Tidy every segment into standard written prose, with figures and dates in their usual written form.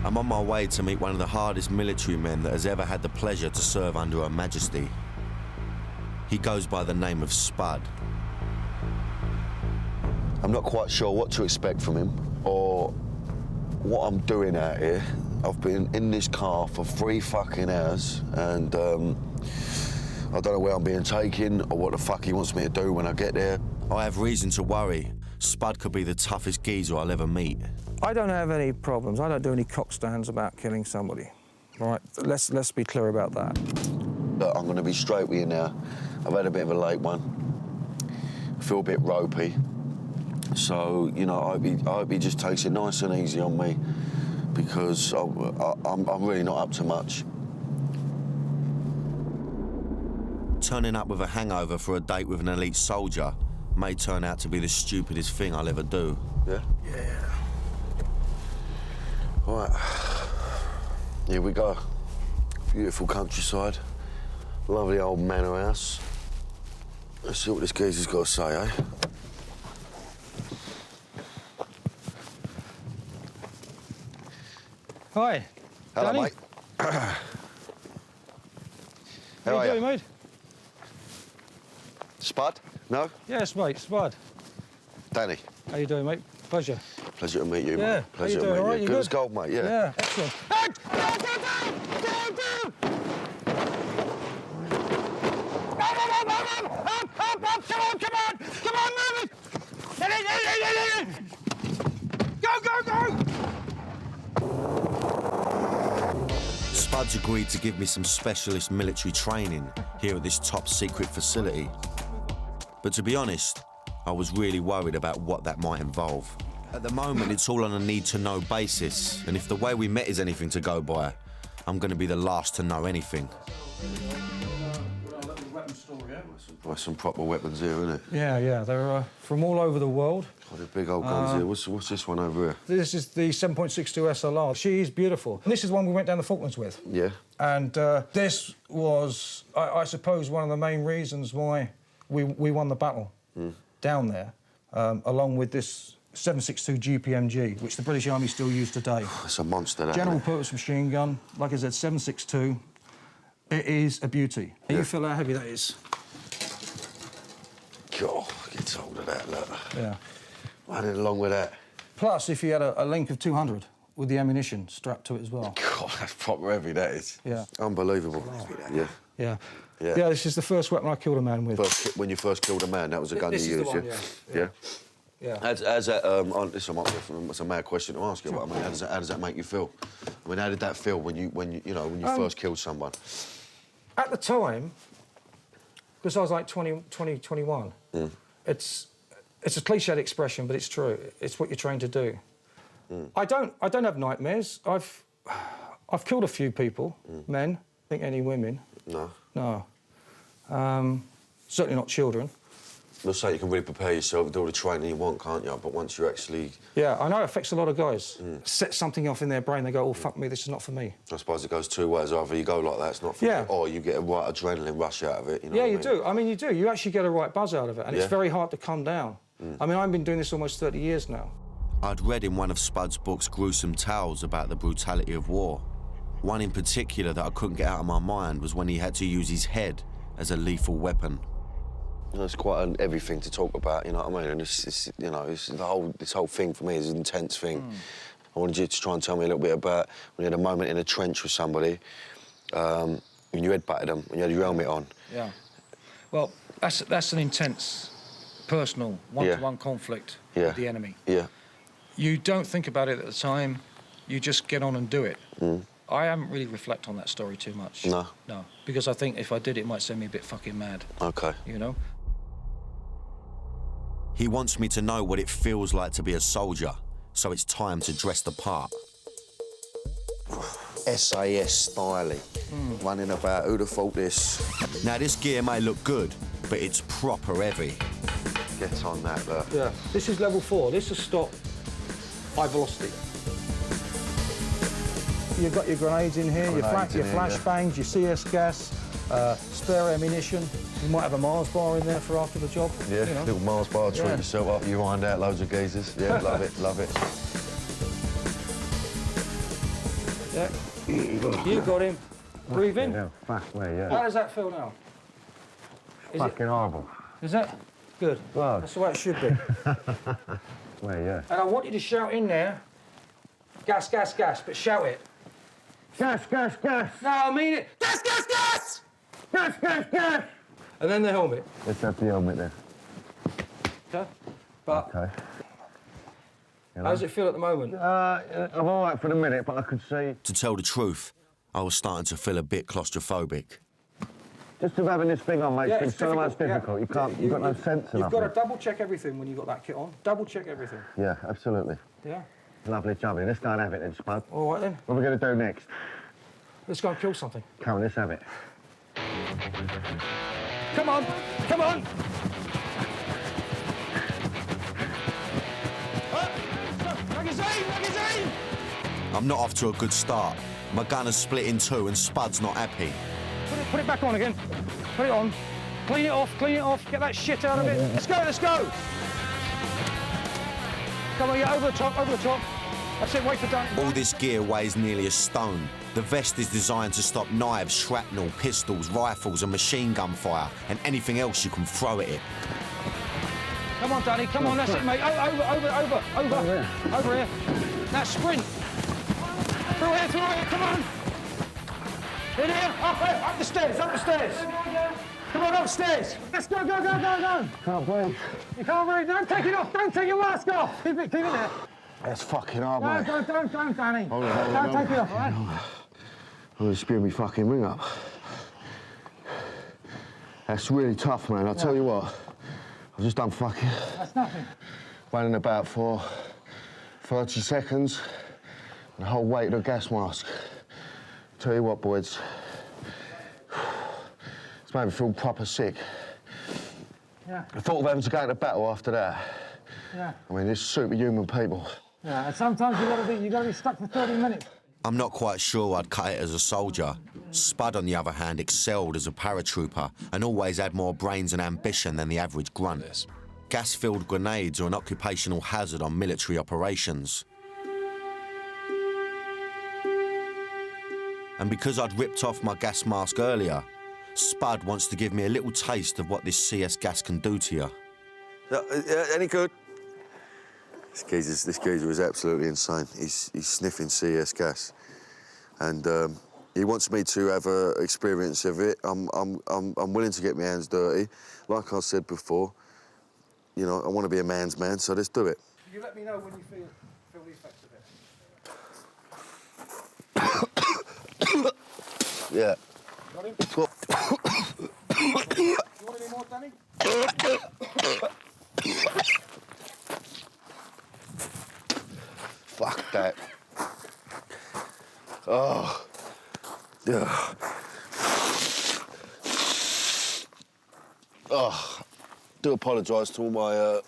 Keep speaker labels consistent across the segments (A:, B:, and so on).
A: I'm on my way to meet one of the hardest military men that has ever had the pleasure to serve under Her Majesty. He goes by the name of Spud.
B: I'm not quite sure what to expect from him or what I'm doing out here. I've been in this car for 3 fucking hours and I don't know where I'm being taken or what the fuck he wants me to do when I get there.
A: I have reason to worry. Spud could be the toughest geezer I'll ever meet.
C: I don't have any problems. I don't do any cock stands about killing somebody. Right? Let's be clear about that.
B: Look, I'm going to be straight with you now. I've had a bit of a late one. I feel a bit ropey. So, you know, I hope he just takes it nice and easy on me because I'm really not up to much.
A: Turning up with a hangover for a date with an elite soldier may turn out to be the stupidest thing I'll ever do.
B: Yeah?
C: Yeah.
B: All right. Here we go. Beautiful countryside. Lovely old manor house. Let's see what this geezer's got to say, eh?
C: Hi.
B: Hello,
C: Danny.
B: mate.
C: How are you doing, mate?
B: Spud? No?
C: Yes, mate, Spud.
B: Danny.
C: How you doing, mate? Pleasure.
B: Pleasure to meet you,
C: Yeah.
B: mate. Pleasure
C: How you
B: to
C: doing,
B: meet
C: all right?
B: you.
C: You
B: Good
C: good?
B: as gold, mate, yeah.
C: Yeah, excellent. Come on, move it! Go!
A: Spud's agreed to give me some specialist military training here at this top secret facility. But to be honest, I was really worried about what that might involve. At the moment, it's all on a need-to-know basis, and if the way we met is anything to go by, I'm going to be the last to know anything.
B: Well, some proper weapons here, isn't it?
C: Yeah, they're from all over the world.
B: Oh, the big old guns here. What's this one over here?
C: This is the 7.62 SLR. She's beautiful. And this is one we went down the Falklands with.
B: Yeah.
C: And this was, I suppose, one of the main reasons why we won the battle down there, along with this 7.62 GPMG, which the British Army still use today.
B: It's a monster, that.
C: General purpose machine gun. Like I said, 7.62. It is a beauty.
B: Yeah.
C: You feel how heavy that is?
B: God, get hold of that, look.
C: Yeah.
B: Running along with that.
C: Plus, if you had a length of 200 with the ammunition strapped to it as well.
B: God, that's proper heavy, that is.
C: Yeah.
B: Unbelievable. Yeah.
C: Yeah.
B: Yeah.
C: Yeah, this is the first weapon I killed a man with.
B: When you first killed a man, that was a gun you
C: This is
B: used,
C: the one,
B: yeah?
C: Yeah.
B: As that, this might be it's a mad question to ask you, but I mean, how does that make you feel? I mean, how did that feel when you first killed someone?
C: At the time, because I was like 20, 21, it's a cliched expression, but it's true. It's what you're trained to do. I don't have nightmares. I've killed a few people, men. I think any women.
B: No.
C: No. Certainly not children.
B: Let's say you can really prepare yourself and do all the training you want, can't you? But once you're actually...
C: Yeah, I know it affects a lot of guys. Set something off in their brain, they go, oh, fuck me, this is not for me.
B: I suppose it goes 2 ways. Either you go like that, it's not for you, or you get a right adrenaline rush out of it, you know
C: Yeah,
B: what I
C: you
B: mean?
C: do. I mean, you do. You actually get a right buzz out of it, and it's very hard to come down. I mean, I've been doing this almost 30 years now.
A: I'd read in one of Spud's books gruesome tales about the brutality of war. One in particular that I couldn't get out of my mind was when he had to use his head as a lethal weapon.
B: You know, it's quite an heavy thing to talk about, you know what I mean? And this whole thing for me is an intense thing. I wanted you to try and tell me a little bit about when you had a moment in a trench with somebody, when you headbutted them, when you had your helmet on.
C: Yeah. Well, that's an intense, personal, one-to-one conflict with the enemy.
B: Yeah.
C: You don't think about it at the time, you just get on and do it. I haven't really reflected on that story too much.
B: No?
C: No, because I think if I did, it might send me a bit fucking mad.
B: OK.
C: You know?
A: He wants me to know what it feels like to be a soldier, so it's time to dress the part.
B: SAS styling, running about, who'd have thought this?
A: Now, this gear may look good, but it's proper heavy.
B: Get on that, look.
C: Yeah. This is level 4. This is stop high velocity. You've got your grenades in here, your flashbangs, your CS gas, spare ammunition. You might have a Mars bar in there for after the job.
B: Yeah,
C: you know.
B: little Mars bar, treat yourself up, you wind out loads of geezers. Yeah, love it, love it.
C: Yeah. You got him. Breathe in.
D: Yeah, fuck me, yeah.
C: How does that feel now?
D: Fucking horrible.
C: Is that good?
D: Well.
C: That's the way it should be.
D: Well, yeah.
C: And I want you to shout in there, gas, gas, gas, but shout it.
D: Gas, gas, gas!
C: No, I mean it. Gas, gas, gas!
D: Gas, gas, gas!
C: And then the helmet.
D: Let's have the helmet there.
C: Okay? But
D: Okay.
C: how does it feel at the moment?
D: I'm all right for the minute, but I could see...
A: To tell the truth, I was starting to feel a bit claustrophobic.
D: Just of having this thing on, mate, it's been so much
C: yeah.
D: difficult. You can't... You've got no sense in
C: You've got to double-check everything when you've got that kit on. Double-check everything.
D: Yeah, absolutely.
C: Yeah?
D: Lovely jubbly. Let's go and have it then, Spud.
C: All right, then.
D: What are we going to do next?
C: Let's go and kill something.
D: Come on, let's have it.
C: Come on! Come on! Magazine! Magazine!
A: I'm not off to a good start. My gun has split in two and Spud's not happy.
C: Put it back on again. Put it on. Clean it off, clean it off. Get that shit out of it. Let's go, let's go! Come on, yeah, over the top, over the top. That's it, wait for Danny.
A: All this gear weighs nearly a stone. The vest is designed to stop knives, shrapnel, pistols, rifles and machine gun fire and anything else you can throw at it.
C: Come on, Danny, come on, that's it, mate. Over here. Now sprint. Through here, come on. In here, up the stairs, up the stairs. Come on, upstairs. Let's go, go, go, go, go.
D: Can't breathe.
C: You can't breathe, don't take it off, don't take your mask off. Keep it there.
D: That's fucking hard, mate.
C: Don't, Danny.
D: Hold on.
C: Don't take it off, all right?
B: I'm gonna spew me fucking ring up. That's really tough, man. I'll tell you what. I've just done fucking...
C: That's nothing.
B: Running about for 30 seconds and the whole weight of the gas mask. Tell you what, boys. It's made me feel proper sick.
C: Yeah.
B: The thought of having to go into battle after that.
C: Yeah.
B: I mean, there's superhuman people.
C: Yeah, and sometimes you gotta be stuck for 30 minutes.
A: I'm not quite sure I'd cut it as a soldier. Spud, on the other hand, excelled as a paratrooper and always had more brains and ambition than the average grunt. Gas-filled grenades are an occupational hazard on military operations. And because I'd ripped off my gas mask earlier, Spud wants to give me a little taste of what this CS gas can do to you.
B: Any good? This geezer is absolutely insane. He's sniffing CS gas, and he wants me to have an experience of it. I'm willing to get my hands dirty, like I said before. You know, I want to be a man's man, so let's do it.
C: You let me know when you feel the effects of it.
B: Yeah.
C: Got him? You want any more, Danny?
B: Fuck that. Oh. Yeah. Oh. Do apologise to all my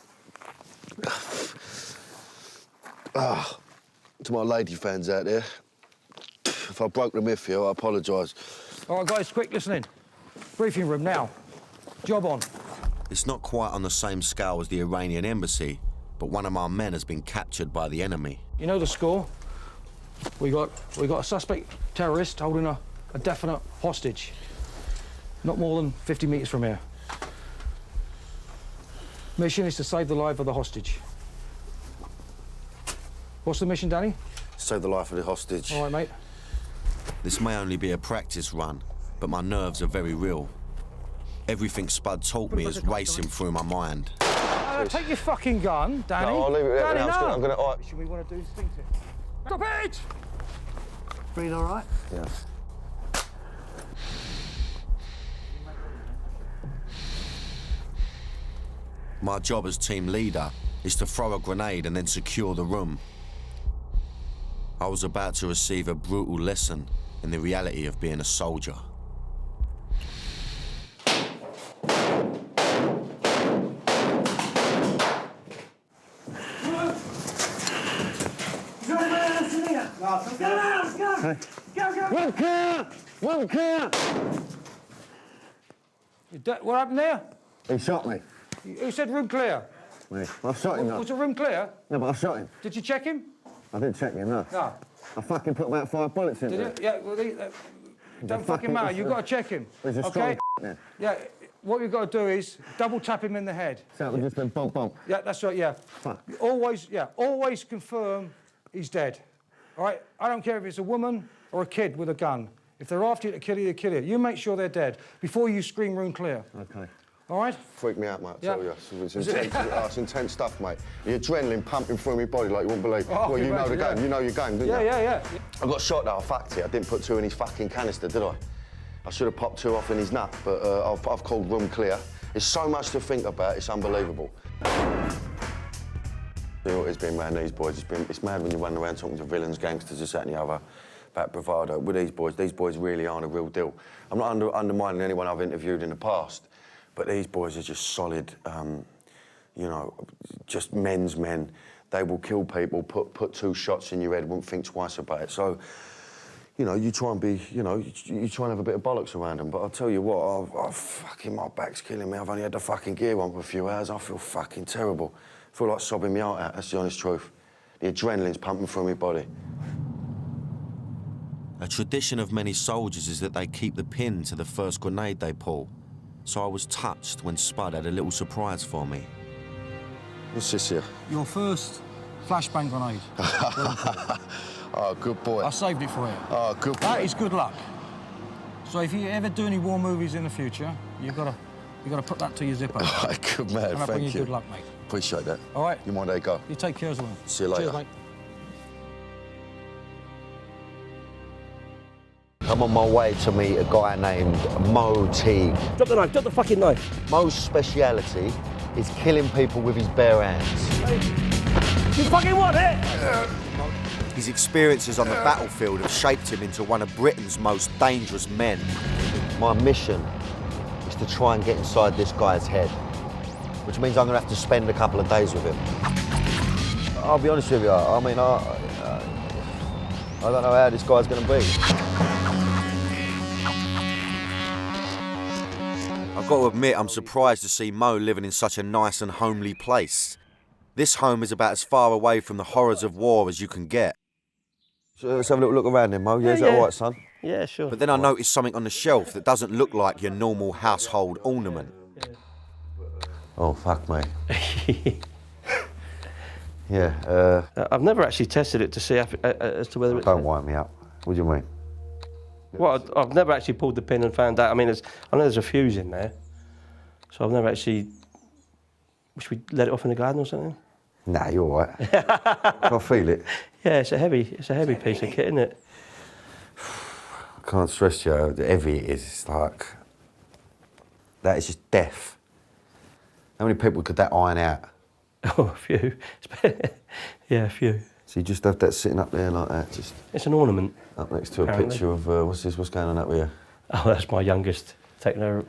B: to my lady fans out there. If I broke the myth here, I apologise.
C: All right, guys, quick, listen in. Briefing room now. Job on.
A: It's not quite on the same scale as the Iranian embassy, but one of my men has been captured by the enemy.
C: You know the score. We got a suspect terrorist holding a definite hostage. Not more than 50 metres from here. Mission is to save the life of the hostage. What's the mission, Danny?
B: Save the life of the hostage.
C: All right, mate.
A: This may only be a practice run, but my nerves are very real. Everything Spud taught me is racing through my mind.
C: Take your fucking gun, Danny.
B: No, I'll leave it there.
C: Danny,
B: Now.
C: no.
B: I'm gonna. All right.
C: Should we want to do this thing to... Stop it! Breathe all right?
D: Yeah.
A: My job as team leader is to throw a grenade and then secure the room. I was about to receive a brutal lesson in the reality of being a soldier.
D: Room clear! Room clear!
C: What happened there?
D: He shot me.
C: Who said room clear?
D: Me. I shot him, though.
C: Was the room clear?
D: No, but I shot him.
C: Did you check him?
D: I didn't check him, no.
C: No.
D: I fucking put about 5 bullets in
C: Did
D: it.
C: you? Yeah, well, don't fucking matter. You've got to check him.
D: He's a strong
C: Okay?
D: then.
C: Yeah, what you've got to do is double tap him in the head.
D: So that would just been bonk, bonk.
C: Yeah, that's right, yeah.
D: Fuck.
C: Always confirm he's dead. All right? I don't care if it's a woman or a kid with a gun. If they're after you to kill you, they kill you. You make sure they're dead before you scream room clear.
D: Okay.
C: All right?
B: Freaked me out, mate, I
C: Yeah.
B: tell you. It's intense stuff, mate. The adrenaline pumping through my body like you wouldn't believe.
C: Oh,
B: well, you know the
C: yeah.
B: game. You know your game, didn't
C: Yeah,
B: you?
C: yeah.
B: I got shot though, I fucked it. I didn't put 2 in his fucking canister, did I? I should have popped 2 off in his nut, but I've called room clear. There's so much to think about, it's unbelievable. You know what it's been around these boys? It's mad when you run around talking to villains, gangsters, this, that and the other, about bravado. With these boys really aren't a real deal. I'm not undermining anyone I've interviewed in the past, but these boys are just solid, you know, just men's men. They will kill people, put 2 shots in your head, won't think twice about it. So, you know, you try and be, you know, you try and have a bit of bollocks around them. But I'll tell you what, fucking my back's killing me. I've only had the fucking gear on for a few hours. I feel fucking terrible. I feel like sobbing me heart out, that's the honest truth. The adrenaline's pumping through my body.
A: A tradition of many soldiers is that they keep the pin to the first grenade they pull. So I was touched when Spud had a little surprise for me.
B: What's this here?
C: Your first flashbang grenade.
B: Oh, good boy.
C: I saved it for you.
B: Oh, good boy.
C: That is good luck. So if you ever do any war movies in the future, you've got to put that to your zipper.
B: Oh, good man,
C: And I bring
B: thank
C: you
B: you.
C: good luck, mate.
B: Appreciate that.
C: All right.
B: You mind how you go?
C: You take care as well.
B: See you later.
C: Cheers, mate.
B: I'm on my way to meet a guy named Mo Teague.
E: Drop the knife, drop the fucking knife.
B: Mo's speciality is killing people with his bare hands.
E: You fucking want it?
A: His experiences on the battlefield have shaped him into one of Britain's most dangerous men.
B: My mission is to try and get inside this guy's head, which means I'm going to have to spend a couple of days with him. I'll be honest with you, I mean, I don't know how this guy's going to be.
A: I've got to admit, I'm surprised to see Mo living in such a nice and homely place. This home is about as far away from the horrors of war as you can get.
B: So let's have a little look around then, Mo. Yeah, is that
E: Yeah.
B: all right, son?
E: Yeah, sure.
A: But then I noticed something on the shelf that doesn't look like your normal household ornament.
B: Oh, fuck me. Yeah,
E: I've never actually tested it to see as to whether it's...
B: don't wind me up. What do you mean?
E: Well, I've never actually pulled the pin and found out. I mean, I know there's a fuse in there, so I've never actually... Should we let it off in the garden or something?
B: Nah, you're all right. I feel it.
E: Yeah, it's a heavy piece of kit, isn't it?
B: I can't stress to you how heavy it is. It's like... That is just death. How many people could that iron out?
E: Oh, a few. Yeah, a few.
B: So you just have that sitting up there like that, just
E: It's an ornament.
B: up next to a
E: Apparently.
B: picture of... what's this? What's going on up here?
E: Oh, that's my youngest. Taking her...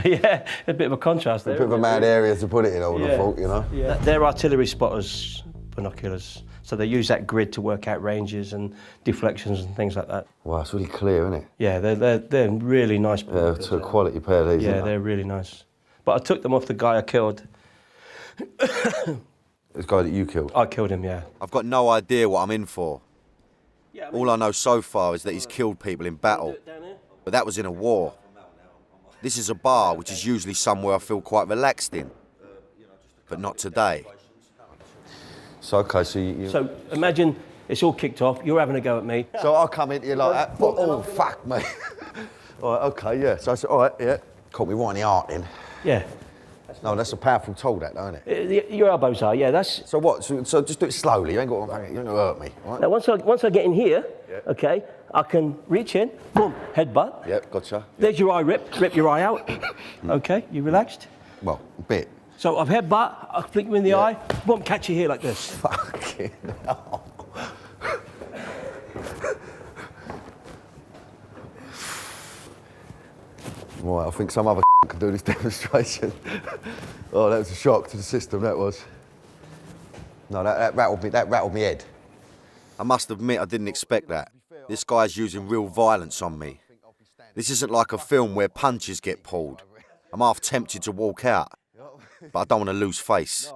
E: Yeah, a bit of a contrast there.
B: A bit of a mad area to put it in, I would have
E: Yeah.
B: thought, you know?
E: Yeah. They're artillery spotters, binoculars. So they use that grid to work out ranges and deflections and things like that.
B: Wow, it's really clear, isn't it?
E: Yeah, they're really nice.
B: Yeah,
E: binoculars.
B: it's a quality pair of these,
E: Yeah,
B: isn't it?
E: they're really nice. But I took them off the guy I killed.
B: This guy that you killed.
E: I killed him, yeah.
A: I've got no idea what I'm in for. All I know so far is that he's killed people in battle, but that was in a war. This is a bar, which is usually somewhere I feel quite relaxed in, but not today.
B: So, okay, so you...
E: So imagine it's all kicked off, you're having a go at me.
B: So I come into you like that. Oh, fuck me. All right, okay, yeah. So I said, all right, yeah. Caught me right in the heart then.
E: Yeah.
B: No, that's a powerful tool, that, don't it?
E: Your elbows are, yeah, that's...
B: So what? So just do it slowly. You ain't got to hurt me, all right?
E: Now, once I get in here, okay, I can reach in, boom, headbutt.
B: Yep, gotcha.
E: There's your eye rip your eye out. Okay, you relaxed?
B: Well, a bit.
E: So I've headbutt, I flick you in the eye, boom, catch you here like this.
B: Fucking hell. Right, I think some other could do this demonstration. Oh, that was a shock to the system, that was. No, that rattled me head.
A: I must admit I didn't expect that. This guy's using real violence on me. This isn't like a film where punches get pulled. I'm half tempted to walk out, but I don't want to lose face.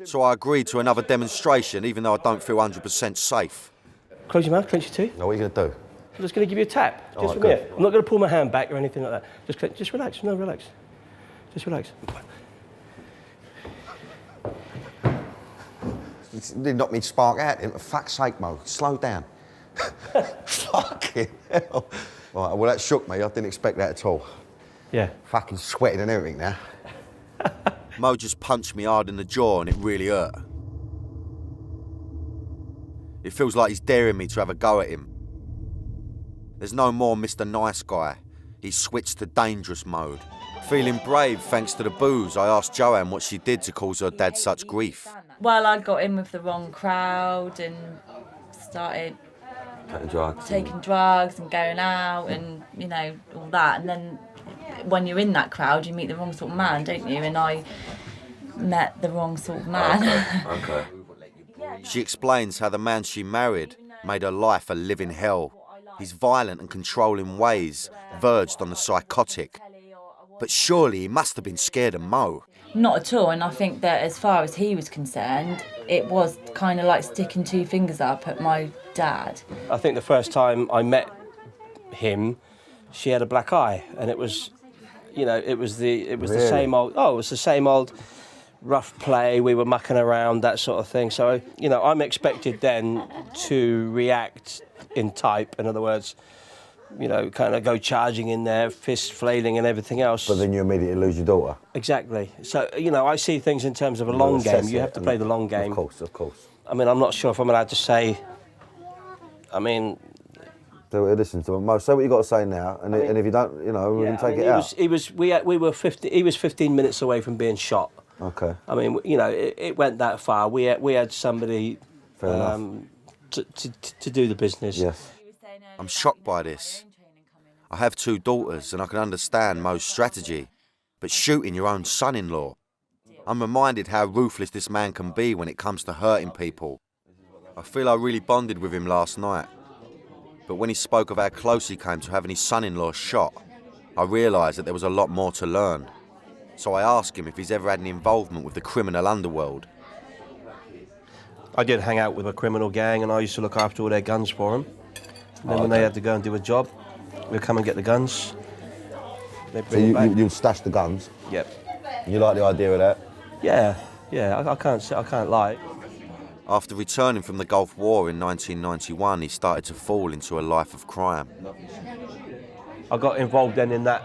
A: So I agreed to another demonstration, even though I don't feel 100% safe.
E: Close your mouth, clench your teeth.
B: Now, what are you going to do?
E: I'm just going to give you a tap, just
B: All right,
E: from
B: good.
E: here. I'm not going to pull my hand back or anything like that. Just relax. No, relax. Just relax.
B: You knocked me spark out, for fuck's sake, Mo. Slow down. Fucking hell. Right, well, that shook me. I didn't expect that at all.
E: Yeah.
B: Fucking sweating and everything now.
A: Mo just punched me hard in the jaw and it really hurt. It feels like he's daring me to have a go at him. There's no more Mr. Nice Guy. He's switched to dangerous mode. Feeling brave thanks to the booze, I asked Joanne what she did to cause her dad such grief.
F: Well, I got in with the wrong crowd and started taking drugs and going out and, you know, all that. And then when you're in that crowd, you meet the wrong sort of man, don't you? And I met the wrong sort of man.
B: Okay.
A: She explains how the man she married made her life a living hell. His violent and controlling ways verged on the psychotic. But surely he must have been scared of Mo.
F: Not at all, and I think that as far as he was concerned, it was kind of like sticking two fingers up at my dad.
E: I think the first time I met him, she had a black eye, and it was, you know, it was the same old. Oh, it was the same old rough play. We were mucking around, that sort of thing. So, you know, I'm expected then to react in type. In other words, you know, kind of go charging in there, fist flailing and everything else.
B: But then you immediately lose your daughter.
E: Exactly. So, you know, I see things in terms of a long game. You have to play the long game.
B: Of course, of course.
E: I mean, I'm not sure if I'm allowed to say. I mean,
B: listen to him. Mo, say what you got to say now, and if you don't, you know, we can take it out.
E: We were 50. He was 15 minutes away from being shot.
B: Okay.
E: I mean, you know, it went that far. We had somebody to do the business.
B: Yes.
A: I'm shocked by this. I have two daughters and I can understand Mo's strategy, but shooting your own son-in-law. I'm reminded how ruthless this man can be when it comes to hurting people. I feel I really bonded with him last night, but when he spoke of how close he came to having his son-in-law shot, I realised that there was a lot more to learn. So I asked him if he's ever had any involvement with the criminal underworld.
E: I did hang out with a criminal gang and I used to look after all their guns for them. And then when they had to go and do a job, we'd come and get the guns.
B: So you'd stash the guns?
E: Yep.
B: You like the idea of that?
E: Yeah. I can't lie.
A: After returning from the Gulf War in 1991, he started to fall into a life of crime.
E: I got involved then in that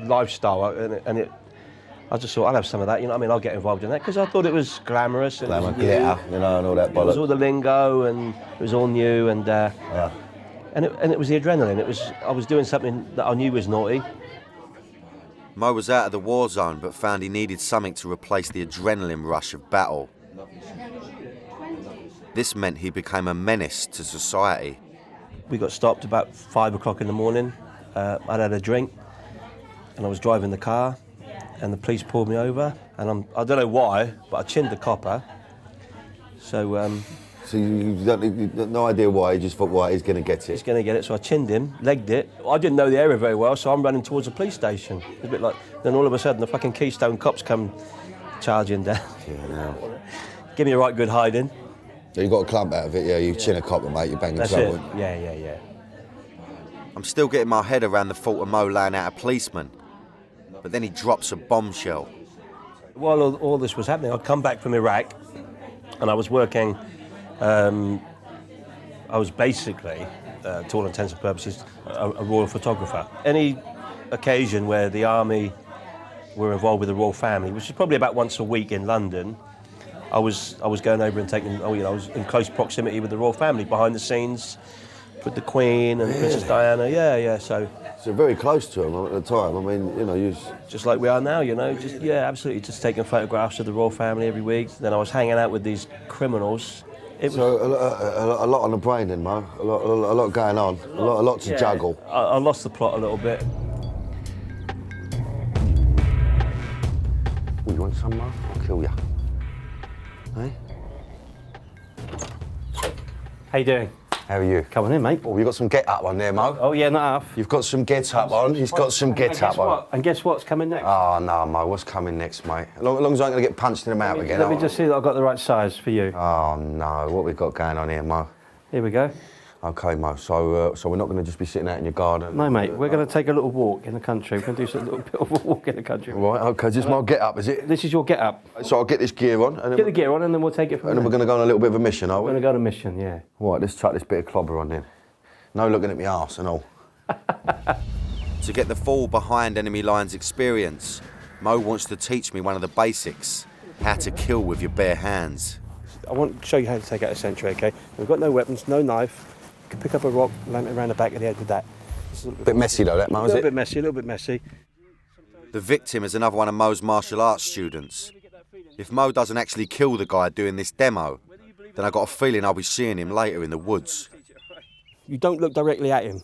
E: lifestyle, and I just thought I'll have some of that. You know what I mean? I'll get involved in that because I thought it was glamorous. And
B: Glamour, glitter, you know, and all that bollocks.
E: It was all the lingo, and it was all new, and it was the adrenaline. I was doing something that I knew was naughty.
A: Mo was out of the war zone, but found he needed something to replace the adrenaline rush of battle. This meant he became a menace to society.
E: We got stopped about 5 o'clock in the morning. I'd had a drink, and I was driving the car, and the police pulled me over, and I don't know why, but I chinned the copper. So
B: you got no idea why, you just thought, well, he's going to get it.
E: He's going to get it, so I chinned him, legged it. I didn't know the area very well, so I'm running towards the police station. It's a bit like, then all of a sudden the fucking Keystone cops come charging down.
B: Yeah, now.
E: Give me a right good hiding.
B: So you got a clump out of it, yeah, you chin a copper, mate, you're banging
E: That's
B: trouble.
E: it. Yeah.
A: I'm still getting my head around the thought of Mo laying out a policeman, but then he drops a bombshell.
E: While all this was happening, I'd come back from Iraq, and I was working. I was basically, to all intents and purposes, a royal photographer. Any occasion where the army were involved with the royal family, which is probably about once a week in London, I was going over and taking. I was in close proximity with the royal family, behind the scenes, with the Queen and Princess Diana. Yeah. So
B: very close to him at the time. I mean, you know, you
E: just like we are now. You know, absolutely, just taking photographs of the royal family every week. Then I was hanging out with these criminals.
B: So a lot on the brain then, Mo. A lot going on. A lot to juggle.
E: I lost the plot a little bit.
B: Oh, you want some, Mo? I'll kill you. Hey?
G: How you doing?
B: How are you?
G: Come on in, mate.
B: Oh, you got some get up on there, Mo.
G: Oh yeah, not half.
B: You've got some get up on. He's got some get up on.
G: And guess what's coming next?
B: Oh no, Mo. What's coming next, mate? As long as I ain't gonna get punched in the mouth again.
G: Let me just see that I've got the right size for you.
B: Oh no, what we've got going on here, Mo?
G: Here we go.
B: Okay, Mo. So we're not going to just be sitting out in your garden.
G: No, mate. We're going to take a little walk in the country. We're going to do a little bit of a walk in the country.
B: Right. Okay. This is my get up, is it?
G: This is your get up.
B: So I'll get this gear on, and then
G: Get the gear on, and then we'll take it from
B: and then we're
G: there.
B: going to go on a little bit of a mission, are we?
G: We're going to go on a mission, yeah.
B: Right. Let's chuck this bit of clobber on then. No looking at me arse and all.
A: To get the full behind enemy lines experience, Mo wants to teach me one of the basics, how to kill with your bare hands.
E: I want to show you how to take out a sentry, okay? We've got no weapons, no knife. You can pick up a rock, land it around the back of the head with that. It's a
B: Bit messy though, that, Mo,
E: a
B: is
E: little
B: it?
E: bit messy, a little bit messy.
A: The victim is another one of Mo's martial arts students. If Mo doesn't actually kill the guy doing this demo, then I got a feeling I'll be seeing him later in the woods.
E: You don't look directly at him.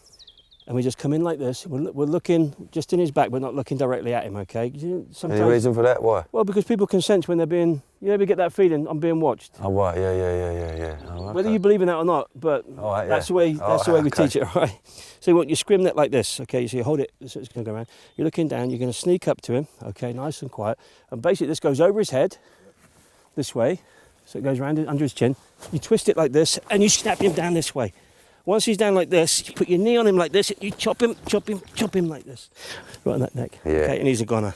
E: And we just come in like this. We're looking just in his back, but not looking directly at him, okay? Sometimes,
B: Any reason for that? Why?
E: well, because people can sense when they're being, you ever get that feeling, I'm being watched.
B: Oh, right. Yeah. Oh, okay.
E: Whether you believe in that or not, but
B: All right,
E: that's
B: yeah.
E: the way that's the way we
B: Okay.
E: teach it, all right? So you scrim that like this, okay? So you hold it, so it's going to go around. You're looking down, you're going to sneak up to him, okay, nice and quiet. And basically this goes over his head, this way, so it goes around under his chin. You twist it like this, and you snap him down this way. Once he's down like this, you put your knee on him like this, and you chop him like this. Right on that neck.
B: Yeah.
E: Okay, and he's a goner.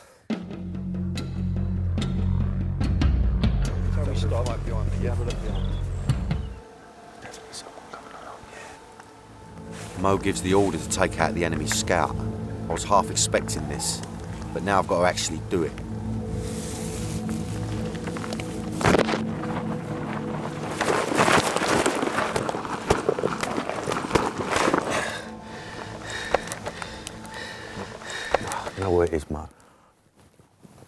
A: Mo gives the order to take out the enemy scout. I was half expecting this, but now I've got to actually do it.
B: You know what it is, Mo?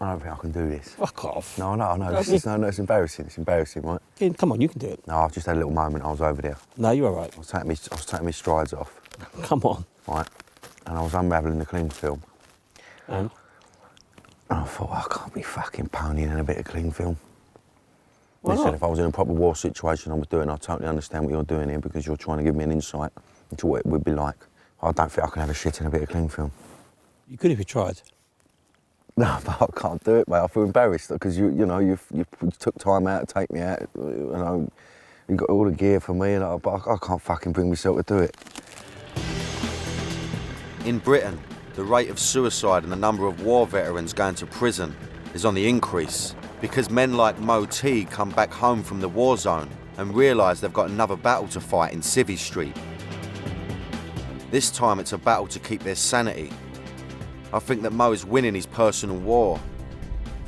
B: I don't think I can do this.
E: Fuck off.
B: No. It's embarrassing. It's embarrassing, right?
E: Come on, you can do it.
B: No, I've just had a little moment. I was over there.
E: No, you're all right.
B: I was taking my strides off,
E: Come on.
B: right? And I was unravelling the cling film.
E: And?
B: And I thought, I can't be fucking ponying in a bit of cling film.
E: Why
B: Listen,
E: not?
B: if I was in a proper war situation I was doing, I totally understand what you're doing here because you're trying to give me an insight into what it would be like. I don't think I can have a shit in a bit of cling film.
E: You could if you tried.
B: No, but I can't do it, mate. I feel embarrassed because you took time out to take me out. You know, you got all the gear for me, but I can't fucking bring myself to do it.
A: In Britain, the rate of suicide and the number of war veterans going to prison is on the increase because men like Mo T come back home from the war zone and realise they've got another battle to fight in Civvy Street. This time it's a battle to keep their sanity. I think that Mo is winning his personal war.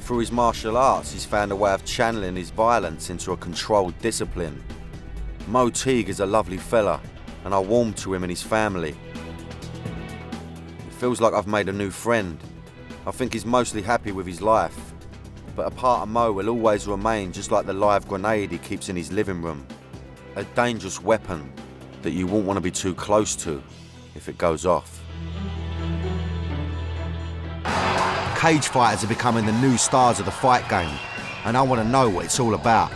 A: Through his martial arts, he's found a way of channeling his violence into a controlled discipline. Mo Teague is a lovely fella, and I warm to him and his family. It feels like I've made a new friend. I think he's mostly happy with his life, but a part of Mo will always remain just like the live grenade he keeps in his living room. A dangerous weapon that you won't want to be too close to if it goes off. Cage fighters are becoming the new stars of the fight game, and I want to know what it's all about.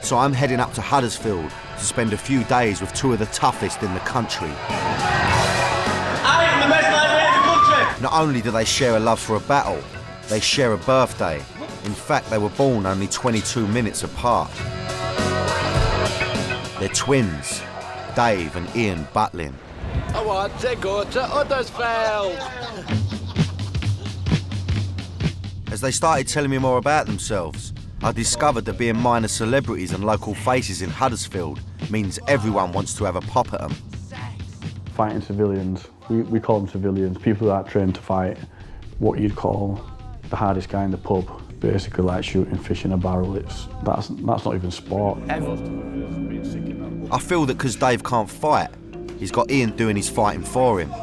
A: So I'm heading up to Huddersfield to spend a few days with two of the toughest in the country.
H: I am the best lightweight in the country!
A: Not only do they share a love for a battle, they share a birthday. In fact, they were born only 22 minutes apart. They're twins, Dave and Ian Butlin.
H: I want to go to Huddersfield!
A: As they started telling me more about themselves, I discovered that being minor celebrities and local faces in Huddersfield means everyone wants to have a pop at them.
I: Fighting civilians, we call them civilians, people that are trained to fight what you'd call the hardest guy in the pub. Basically like shooting fish in a barrel, that's not even sport.
A: I feel that because Dave can't fight, he's got Ian doing his fighting for him.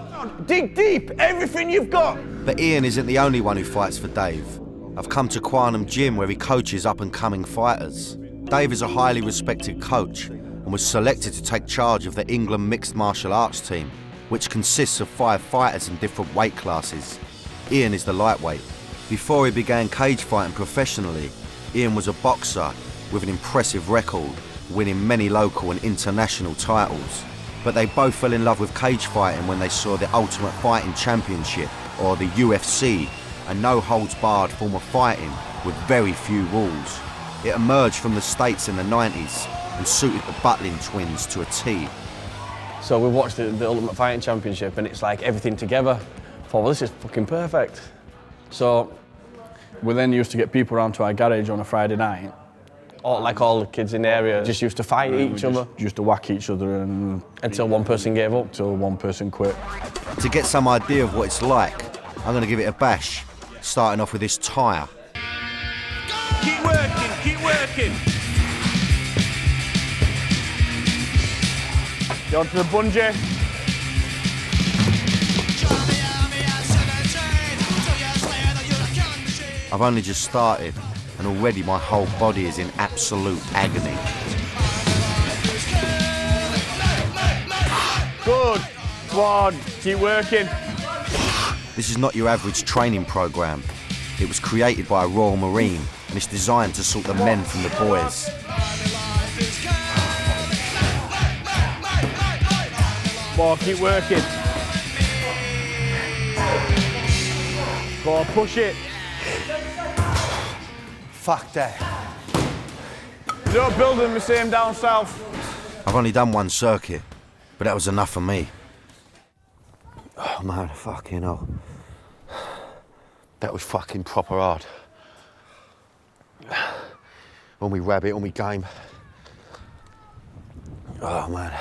H: Dig deep, everything you've got!
A: But Ian isn't the only one who fights for Dave. I've come to Quantum Gym where he coaches up-and-coming fighters. Dave is a highly respected coach and was selected to take charge of the England mixed martial arts team, which consists of 5 fighters in different weight classes. Ian is the lightweight. Before he began cage fighting professionally, Ian was a boxer with an impressive record, winning many local and international titles. But they both fell in love with cage fighting when they saw the Ultimate Fighting Championship, or the UFC, a no-holds-barred form of fighting with very few rules. It emerged from the States in the 90s and suited the Butlin twins to a T.
G: So we watched the Ultimate Fighting Championship, and it's like everything together. I thought, well, this is fucking perfect. So
I: We then used to get people around to our garage on a Friday night.
G: all the kids in the area just used to fight each other.
I: Used to whack each other and
G: Until one person gave up.
I: until one person quit.
A: To get some idea of what it's like, I'm going to give it a bash, starting off with this tyre.
H: Keep working, keep working.
I: Go to the bungee.
A: I've only just started, and already my whole body is in absolute agony.
I: Good. Come on, keep working.
A: This is not your average training programme. It was created by a Royal Marine, and it's designed to sort the men from the boys.
I: Come on, keep working. Go on, push it.
A: Fuck that.
I: You don't build them the same down south.
A: I've only done one circuit, but that was enough for me. Oh man, fucking hell. That was fucking proper hard. On me rabbit, on me game. Oh man.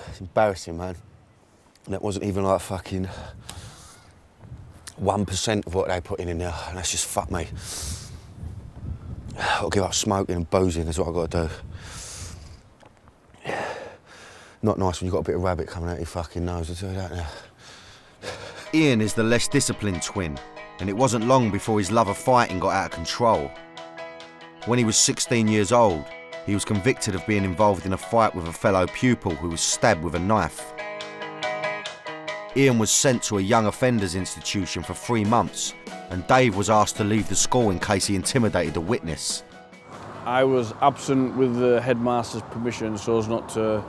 A: It's embarrassing, man. That wasn't even like fucking 1% of what they put in there, and that's just fuck me. I'll give up smoking and boozing, that's what I've got to do. Not nice when you've got a bit of rabbit coming out your fucking nose, I'll tell you that now. Ian is the less disciplined twin, and it wasn't long before his love of fighting got out of control. When he was 16 years old, he was convicted of being involved in a fight with a fellow pupil who was stabbed with a knife. Ian was sent to a young offenders institution for 3 months, and Dave was asked to leave the school in case he intimidated a witness.
I: I was absent with the headmaster's permission so as not to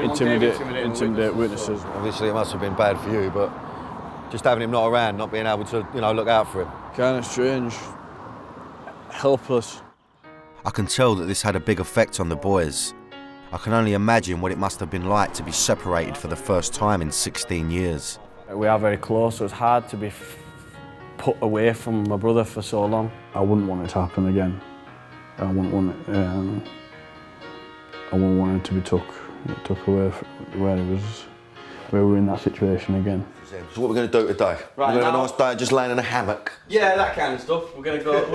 I: intimidate witnesses.
A: Obviously it must have been bad for you, but just having him not around, not being able to, look out for him.
I: Kind of strange. Helpless.
A: I can tell that this had a big effect on the boys. I can only imagine what it must have been like to be separated for the first time in 16 years.
G: We are very close, so it's hard to be put away from my brother for so long.
I: I wouldn't want it to happen again. I wouldn't want it. I wouldn't want it to be took away from where we were in that situation again.
B: So what we're going to do today?
G: Right,
B: we're going to have
G: now-
B: a nice day just laying in a hammock.
G: Yeah, that kind of stuff. We're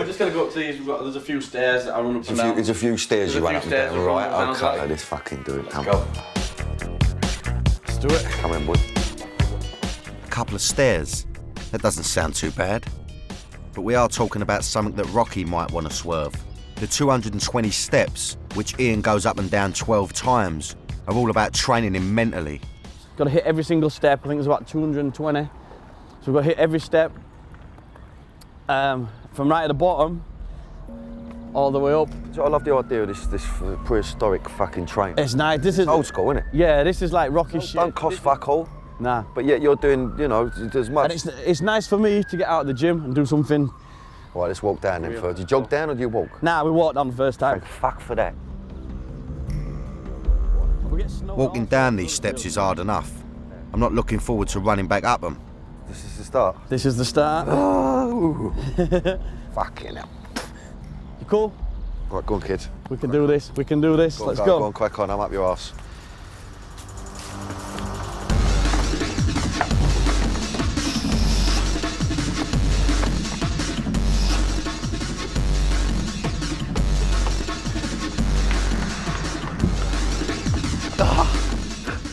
G: just gonna go up to these. There's a few stairs that I run up and down.
B: There's a few stairs you
G: There's a
B: run up
G: few
B: and
G: stairs
B: down.
G: we run
B: Right,
G: up and down,
B: okay,
G: like-
B: let's fucking do it.
G: Let's
B: Come
G: go.
B: on.
I: Let's do it.
B: Come in, boy.
A: A couple of stairs. That doesn't sound too bad. But we are talking about something that Rocky might want to swerve. The 220 steps, which Ian goes up and down 12 times, are all about training him mentally.
G: Got to hit every single step. I think there's about 220. So we've got to hit every step from right at the bottom all the way up.
B: So I love the idea of this prehistoric fucking train.
G: It's nice. This is
B: Old school, isn't it?
G: Yeah, this is like Rocky shit.
B: Don't cost fuck all,
G: Nah.
B: but yet you're doing, as much.
G: And it's nice for me to get out of the gym and do something.
B: All right, let's walk down then first. Do you jog down or do you walk?
G: Nah, we walked down the first time.
B: Thank fuck for that.
G: We get snowed
A: Walking
G: off.
A: down these steps is hard enough. I'm not looking forward to running back up them.
B: This is the start.
G: This is the start.
B: Oh. Fucking hell.
G: You cool?
B: Right, go on, kids.
G: We can do this. We can do this. Let's
B: Go
G: go.
B: on, crack on. I'm up your arse.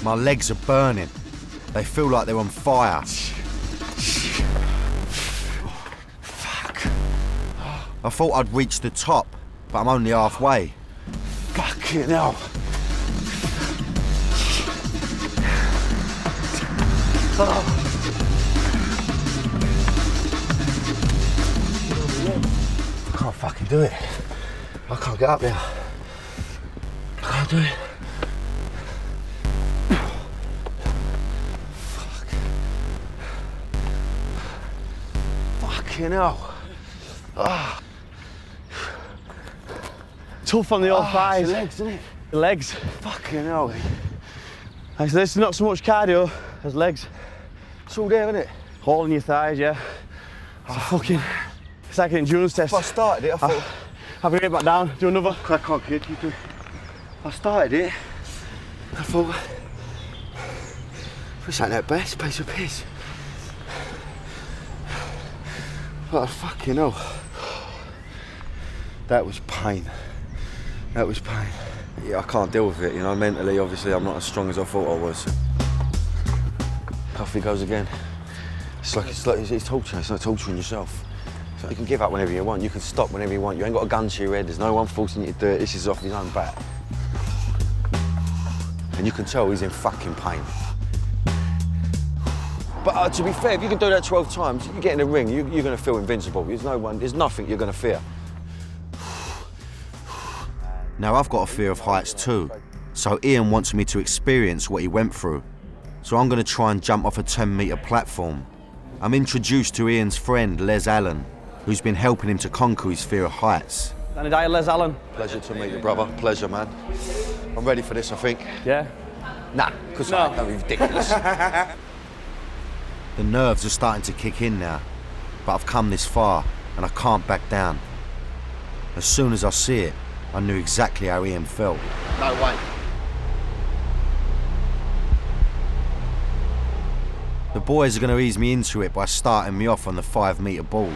A: My legs are burning. They feel like they're on fire. Fuck. I thought I'd reach the top, but I'm only halfway.
B: Fucking hell. I can't fucking do it. I can't get up there. I can't do it. Fucking hell. Oh.
G: Tough on the old thighs.
B: It's the legs, isn't it?
G: The legs.
B: Fucking hell.
G: Like, so this is not so much cardio as legs.
B: It's all there, isn't it?
G: All in your thighs, yeah. It's a fucking... It's like an endurance test.
B: If I started it, I thought...
G: Have a get back down, do another.
B: Crack on, kid. You do. I started it. I thought... This ain't that bad. It's a piece of piss. Oh, fucking hell. That was pain. That was pain. Yeah, I can't deal with it, you know, mentally, obviously, I'm not as strong as I thought I was. Off he goes again. It's torture, it's like torturing yourself. So you can give up whenever you want, you can stop whenever you want, you ain't got a gun to your head, there's no one forcing you to do it, this is off his own bat. And you can tell he's in fucking pain. But to be fair, if you can do that 12 times, you get in the ring, you're going to feel invincible. There's nothing you're going to fear.
A: Now I've got a fear of heights too, so Ian wants me to experience what he went through. So I'm going to try and jump off a 10-metre platform. I'm introduced to Ian's friend, Les Allen, who's been helping him to conquer his fear of heights.
G: Danny Dyer, Les Allen.
B: Pleasure to meet you, brother. Pleasure, man. I'm ready for this, I think.
G: Yeah?
B: Nah, because no. That'd be ridiculous.
A: The nerves are starting to kick in now, but I've come this far and I can't back down. As soon as I see it, I knew exactly how Ian felt.
B: No way.
A: The boys are going to ease me into it by starting me off on the 5-metre board.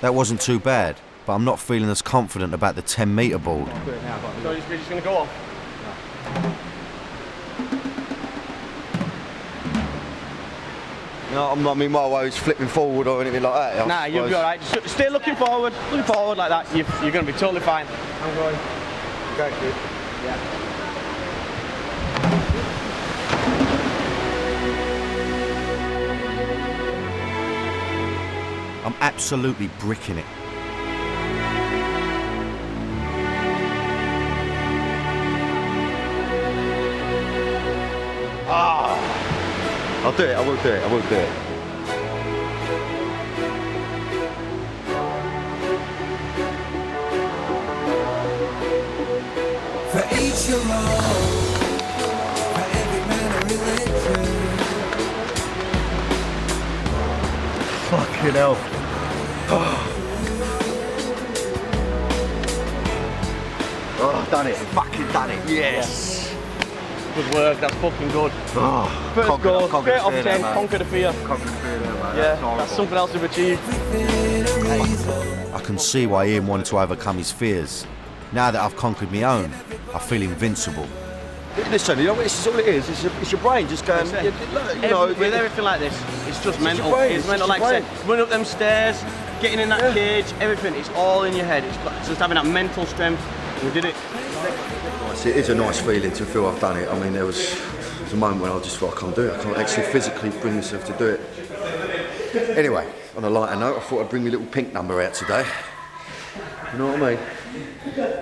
A: That wasn't too bad, but I'm not feeling as confident about the 10-metre board.
G: So you're just going to go off?
B: No, I'm not, I mean, my way is flipping forward or anything like that.
G: Nah, you'll be all right. Just stay looking forward like that. You're going to be totally fine.
B: I'm going. Okay, kid.
G: Yeah.
A: I'm absolutely bricking it.
B: I'll do it, I will do it, I will do it.
J: For each your own, for every man a religion.
B: Fucking hell. Oh, done it, fucking done it, yes.
G: Good work, that's fucking good.
B: Oh,
G: First goal, straight off 10,
B: man.
G: conquer the fear.
B: Conquer the fear there, man.
G: Yeah, that's something else we've achieved.
A: I can see why Ian wanted to overcome his fears. Now that I've conquered my own, I feel invincible.
B: Listen, you know what, this is all it is. It's your brain just going, you know.
G: With everything like this, it's just mental.
B: your brain,
G: It's mental, like I said, running up them stairs, getting in that cage, everything, it's all in your head. It's just having that mental strength. We did it.
B: It is a nice feeling to feel I've done it. I mean, there was a moment when I just thought I can't do it. I can't actually physically bring myself to do it. Anyway, on a lighter note, I thought I'd bring my little pink number out today. You know what I mean?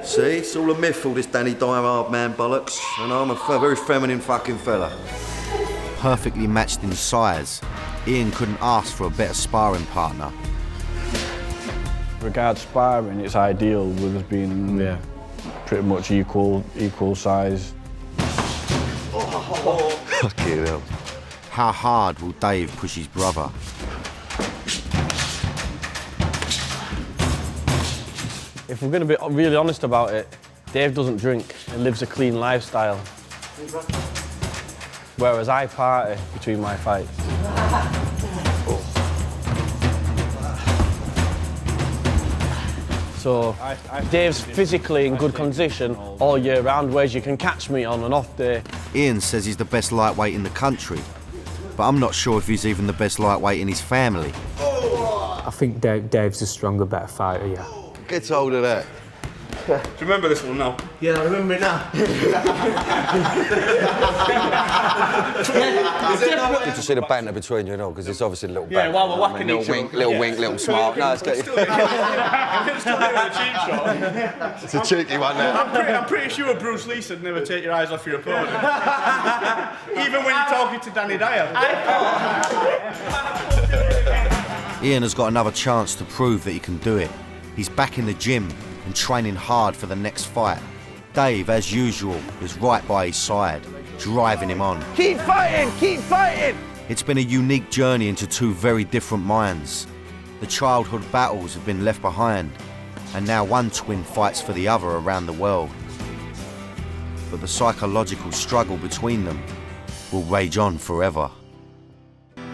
B: See, it's all a myth, all this Danny Dyer hard man bollocks. And I'm a very feminine fucking fella.
A: Perfectly matched in size, Ian couldn't ask for a better sparring partner.
I: Regards sparring, it's ideal with us being pretty much equal size.
B: Fucking hell.
A: How hard will Dave push his brother?
G: If we're going to be really honest about it, Dave doesn't drink and lives a clean lifestyle. Whereas I party between my fights. So Dave's physically in good condition all year round, whereas you can catch me on an off day.
A: Ian says he's the best lightweight in the country, but I'm not sure if he's even the best lightweight in his family.
K: I think Dave's a stronger, better fighter, yeah.
B: Get hold of that.
L: Do you remember this one now?
G: Yeah, I remember it now.
B: Good to see the banter between you and all, because it's obviously a little
G: Yeah,
B: banter.
G: while we're whacking
B: little
G: each
B: wink,
G: other.
B: little wink, little smart. No, it's good. It's a cheeky one there.
L: I'm pretty sure Bruce Lee said never take your eyes off your opponent. Even when you're talking to Danny Dyer.
A: Ian has got another chance to prove that he can do it. He's back in the gym and training hard for the next fight. Dave, as usual, is right by his side, driving him on.
B: Keep fighting! Keep fighting!
A: It's been a unique journey into two very different minds. The childhood battles have been left behind, and now one twin fights for the other around the world. But the psychological struggle between them will rage on forever.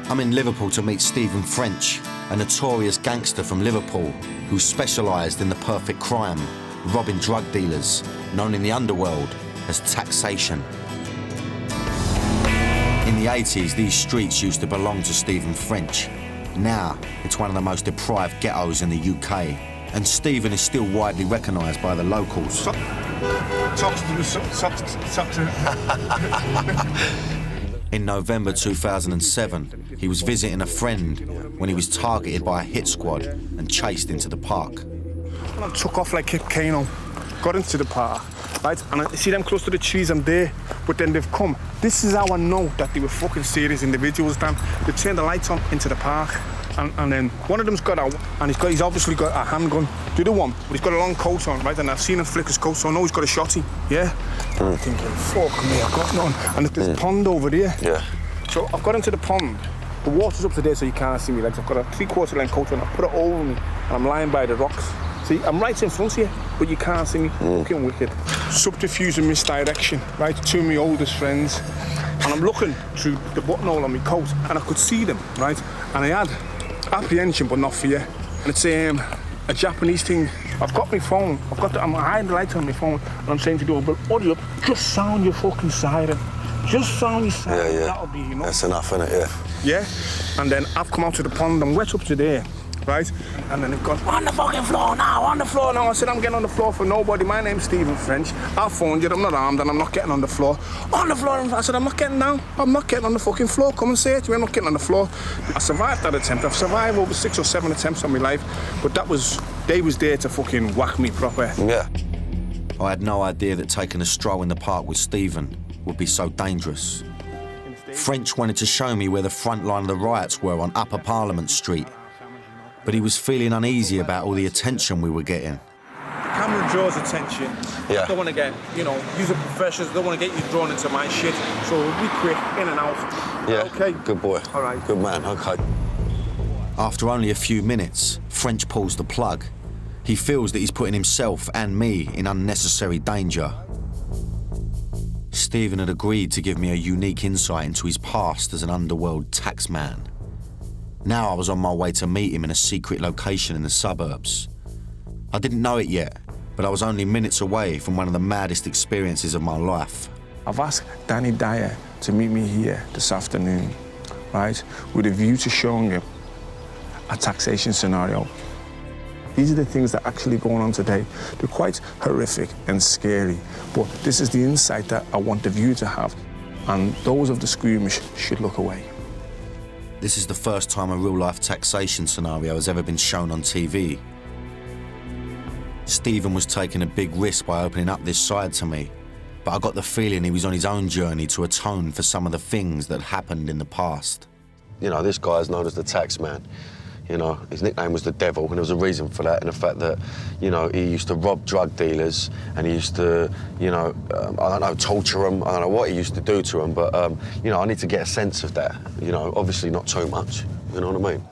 A: I'm in Liverpool to meet Stephen French, a notorious gangster from Liverpool who specialised in the perfect crime, robbing drug dealers, known in the underworld as taxation. In the 80s, these streets used to belong to Stephen French. Now, it's one of the most deprived ghettos in the UK, and Stephen is still widely recognised by the locals. In November 2007, he was visiting a friend when he was targeted by a hit squad and chased into the park.
L: I took off like Kano, got into the park, right? And I see them close to the trees, I'm there, but then they've come. This is how I know that they were fucking serious individuals, Dan. They turned the lights on into the park, and then one of them's got out, and he's obviously got a handgun. The other one, but he's got a long coat on, right? And I've seen him flick his coat, so I know he's got a shotty, yeah? And I'm thinking, fuck me, I've got none. And there's a pond over there.
B: Yeah.
L: So I've got into the pond. The water's up to there, so you can't see me legs. I've got a 3/4 length coat on, I put it over me, and I'm lying by the rocks. See, I'm right in front of you, but you can't see me. Fucking wicked. Subterfuge and misdirection, right? Two of my oldest friends. And I'm looking through the buttonhole on my coat, and I could see them, right? And I had apprehension, but not fear. And it's a Japanese thing. I've got my phone. I'm hiding the light on my phone, and I'm saying to the but hurry up, just sound your fucking siren. Just sound your siren.
B: Yeah.
L: That'll be enough.
B: That's enough, isn't it? Yeah.
L: Yeah. And then I've come out to the pond. I'm wet up to there. Right? And then they've gone, on the fucking floor now, on the floor now. I said, I'm getting on the floor for nobody. My name's Stephen French. I phoned you, I'm not armed and I'm not getting on the floor. On the floor. I said, I'm not getting down. I'm not getting on the fucking floor. Come and say it to me, I'm not getting on the floor. I survived that attempt. I've survived over 6 or 7 attempts on my life. But they was there to fucking whack me proper.
B: Yeah.
A: I had no idea that taking a stroll in the park with Stephen would be so dangerous. French wanted to show me where the front line of the riots were on Upper Parliament Street. But he was feeling uneasy about all the attention we were getting.
L: The camera draws attention.
B: Yeah.
L: I don't want to get, use of professionals, don't want to get you drawn into my shit. So we'll be quick, in and out.
B: Yeah.
L: Okay.
B: Good boy.
L: All right.
B: Good man. Okay.
A: After only a few minutes, French pulls the plug. He feels that he's putting himself and me in unnecessary danger. Stephen had agreed to give me a unique insight into his past as an underworld taxman. Now I was on my way to meet him in a secret location in the suburbs. I didn't know it yet, but I was only minutes away from one of the maddest experiences of my life.
L: I've asked Danny Dyer to meet me here this afternoon, right, with a view to showing him a taxation scenario. These are the things that are actually going on today. They're quite horrific and scary, but this is the insight that I want the viewer to have, and those of the squeamish should look away.
A: This is the first time a real-life taxation scenario has ever been shown on TV. Stephen was taking a big risk by opening up this side to me, but I got the feeling he was on his own journey to atone for some of the things that happened in the past.
B: This guy is known as the taxman. His nickname was the Devil, and there was a reason for that, and the fact that, he used to rob drug dealers, and he used to, torture them. I don't know what he used to do to them, but, I need to get a sense of that. Obviously not too much, you know what I mean?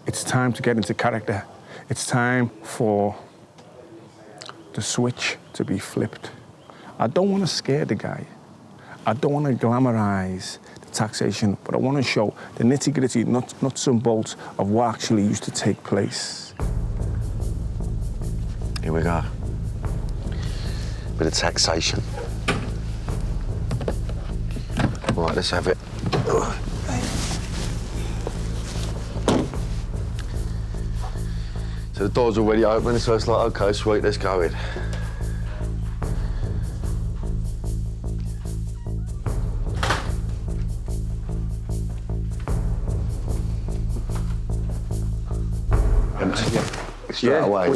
L: It's time to get into character. It's time for the switch to be flipped. I don't want to scare the guy. I don't want to glamorize taxation, but I want to show the nitty-gritty, nuts and bolts of what actually used to take place.
B: Here we go. Bit of taxation. Right, let's have it. So the door's already open, so it's like, okay, sweet, let's go in. Straight away,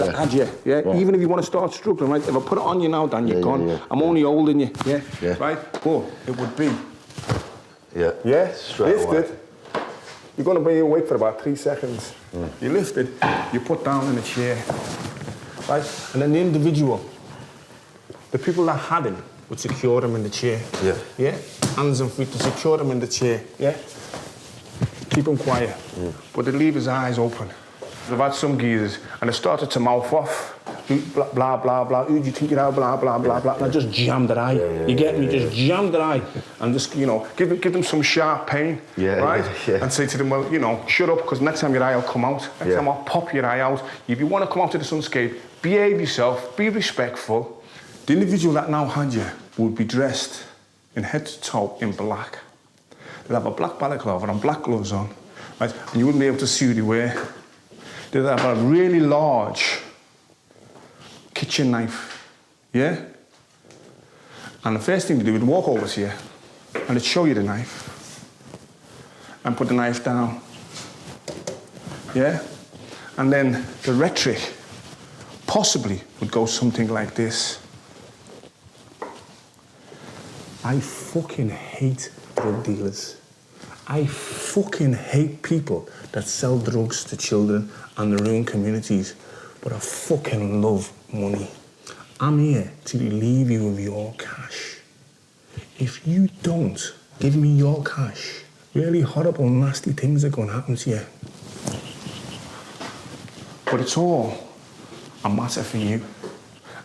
L: yeah. Even if you want to start struggling, right? If I put it on you now, Dan, you're gone.
B: Yeah.
L: I'm only holding you,
B: Yeah.
L: right? But it would be
B: Yeah.
L: Yeah?
B: Straight
L: Lift
B: away.
L: it. You're going to be awake for about 3 seconds. You lift it, you put down in a chair, right? And then the individual, the people that had him would secure him in the chair.
B: Yeah.
L: Yeah? Hands and feet to secure him in the chair. Yeah? Keep him quiet. But they leave his eyes open. I've had some geezers and they started to mouth off. Blah, blah, blah, blah. Who do you think you are? Blah, blah, blah, blah. And I just jammed their eye. You get me? Just jammed their eye. And just, you know, give them some sharp pain. Right? And say to them, well, you know, shut up, because next time your eye will come out. Next time I'll pop your eye out. If you want to come out to the sunscape, behave yourself, be respectful. The individual that now had you would be dressed in head to toe in black. They'd have a black balaclava and black gloves on, right? And you wouldn't be able to see who they were. They'd have a really large kitchen knife, yeah? And the first thing to do would walk over to you and they'd show you the knife and put the knife down, yeah? And then the rhetoric possibly would go something like this. I fucking hate drug dealers. I fucking hate people that sell drugs to children and their own communities, but I fucking love money. I'm here to relieve you of your cash. If you don't give me your cash, really horrible, nasty things are going to happen to you. But it's all a matter for you.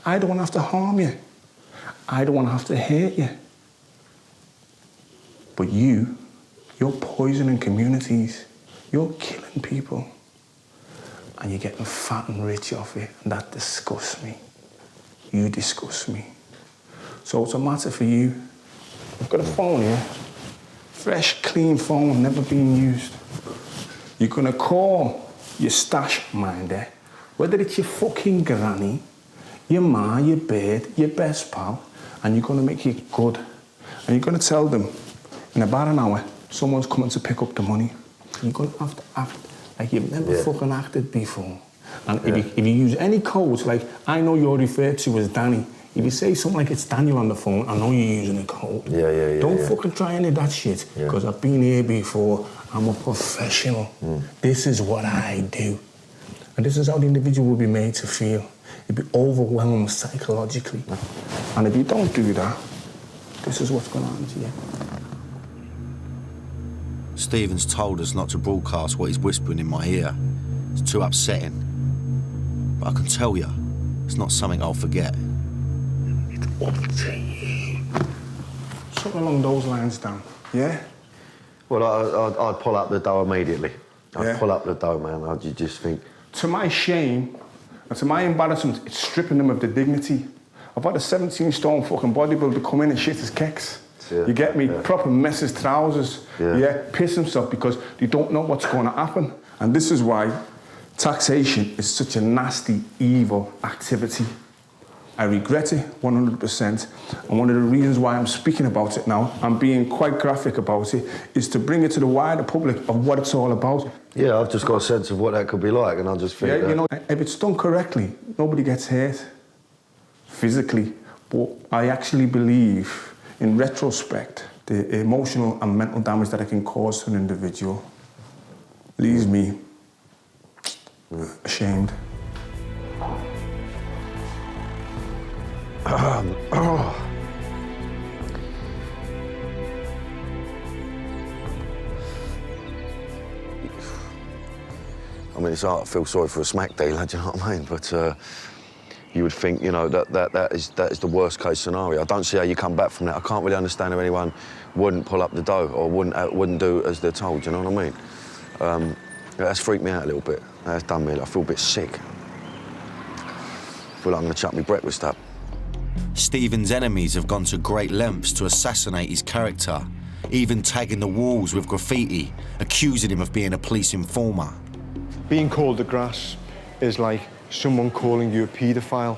L: I don't want to have to harm you. I don't want to have to hurt you. But you're poisoning communities. You're killing people. And you're getting fat and rich off it, and that disgusts me. You disgust me. So it's a matter for you. I've got a phone here. Fresh, clean phone, never been used. You're gonna call your stash minder, whether it's your fucking granny, your ma, your bird, your best pal, and you're gonna make it good. And you're gonna tell them, in about an hour, someone's coming to pick up the money. You're gonna have to act like you've never fucking acted before. And if you use any codes, like I know you're referred to as Danny, if you say something like it's Daniel on the phone, I know you're using a code. Don't fucking try any of that shit, because I've been here before. I'm a professional. This is what I do. And this is how the individual will be made to feel. You'll be overwhelmed psychologically. And if you don't do that, this is what's going to happen to you.
A: Stephen's told us not to broadcast what he's whispering in my ear. It's too upsetting. But I can tell you, it's not something I'll forget.
L: It's up to you. Something along those lines, Dan, yeah?
B: Well, I'd pull up the dough immediately. I'd pull up the dough, man. I'd just think...
L: To my shame, and to my embarrassment, it's stripping them of their dignity. I've had a 17-stone fucking bodybuilder come in and shit his kecks. You get me? Proper mess his trousers. Piss himself because they don't know what's going to happen. And this is why taxation is such a nasty, evil activity. I regret it 100%. And one of the reasons why I'm speaking about it now, I'm being quite graphic about it, is to bring it to the wider public of what it's all about.
B: Yeah, I've just got a sense of what that could be like, and I just think
L: you know, if it's done correctly, nobody gets hurt physically. But I actually believe, in retrospect, the emotional and mental damage that it can cause to an individual leaves me ashamed.
B: I mean, it's hard to feel sorry for a smack dealer, do you know what I mean? But you would think, you know, that is the worst case scenario. I don't see how you come back from that. I can't really understand how anyone wouldn't pull up the dough or wouldn't do as they're told, do you know what I mean? That's freaked me out a little bit. That's done me. I feel a bit sick. I feel like I'm going to chuck my breakfast up.
A: Stephen's enemies have gone to great lengths to assassinate his character, even tagging the walls with graffiti, accusing him of being a police informer.
M: Being called the grass is like someone calling you a paedophile.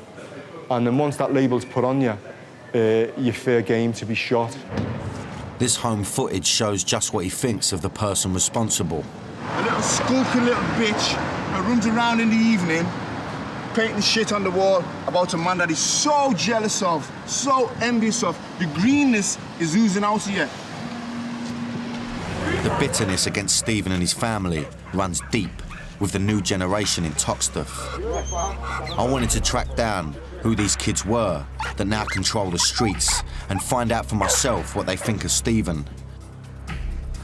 M: And then once that label's put on you, you're fair game to be shot.
A: This home footage shows just what he thinks of the person responsible.
N: A little skulking little bitch that runs around in the evening painting shit on the wall about a man that he's so jealous of, so envious of. The greenness is oozing out of you.
A: The bitterness against Stephen and his family runs deep with the new generation in Toxteth. I wanted to track down who these kids were that now control the streets and find out for myself what they think of Stephen.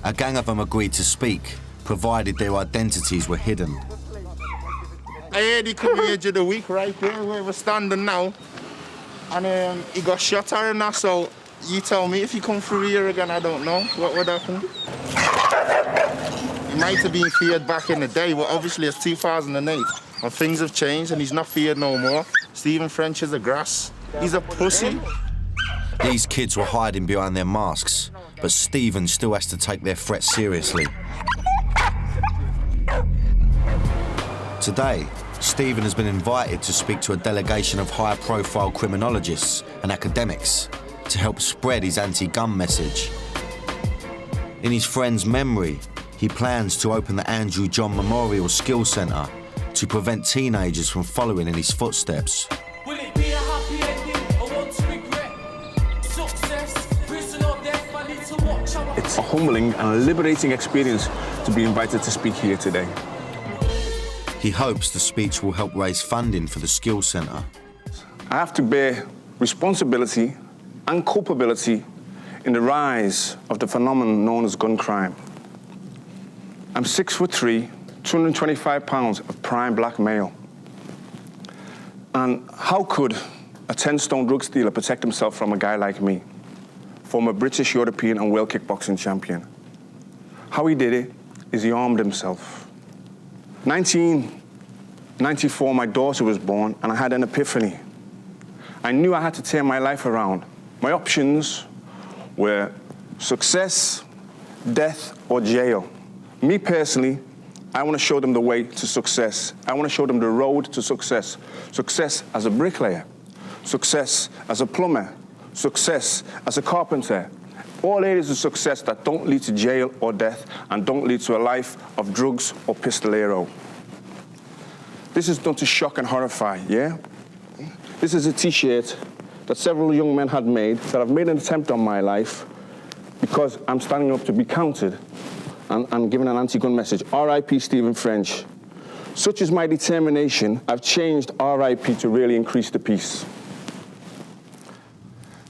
A: A gang of them agreed to speak, provided their identities were hidden.
N: I heard he come here during the week right there where we're standing now. And he got shot at and that, so you tell me if he come through here again, I don't know what would happen. He might have been feared back in the day, but obviously it's 2008 and things have changed and he's not feared no more. Stephen French is a grass. He's a pussy.
A: These kids were hiding behind their masks, but Stephen still has to take their threat seriously. Today, Stephen has been invited to speak to a delegation of high-profile criminologists and academics to help spread his anti-gun message. In his friend's memory, he plans to open the Andrew John Memorial Skills Centre to prevent teenagers from following in his footsteps.
J: Will it be a happy ending or one to regret? Success, prison or death, I need to watch how I...
L: It's a humbling and a liberating experience to be invited to speak here today.
A: He hopes the speech will help raise funding for the Skills Centre.
L: I have to bear responsibility and culpability in the rise of the phenomenon known as gun crime. I'm 6'3", 225 pounds of prime black male. And how could a 10-stone drug dealer protect himself from a guy like me, former British, European and world kickboxing champion? How he did it is he armed himself. 1994, my daughter was born, and I had an epiphany. I knew I had to turn my life around. My options were success, death, or jail. Me personally, I want to show them the way to success. I want to show them the road to success. Success as a bricklayer, success as a plumber, success as a carpenter. All areas of success that don't lead to jail or death and don't lead to a life of drugs or pistolero. This is done to shock and horrify, yeah? This is a T-shirt that several young men had made, that I've made an attempt on my life because I'm standing up to be counted and given an anti-gun message. R.I.P. Stephen French. Such is my determination, I've changed R.I.P. to really increase the peace.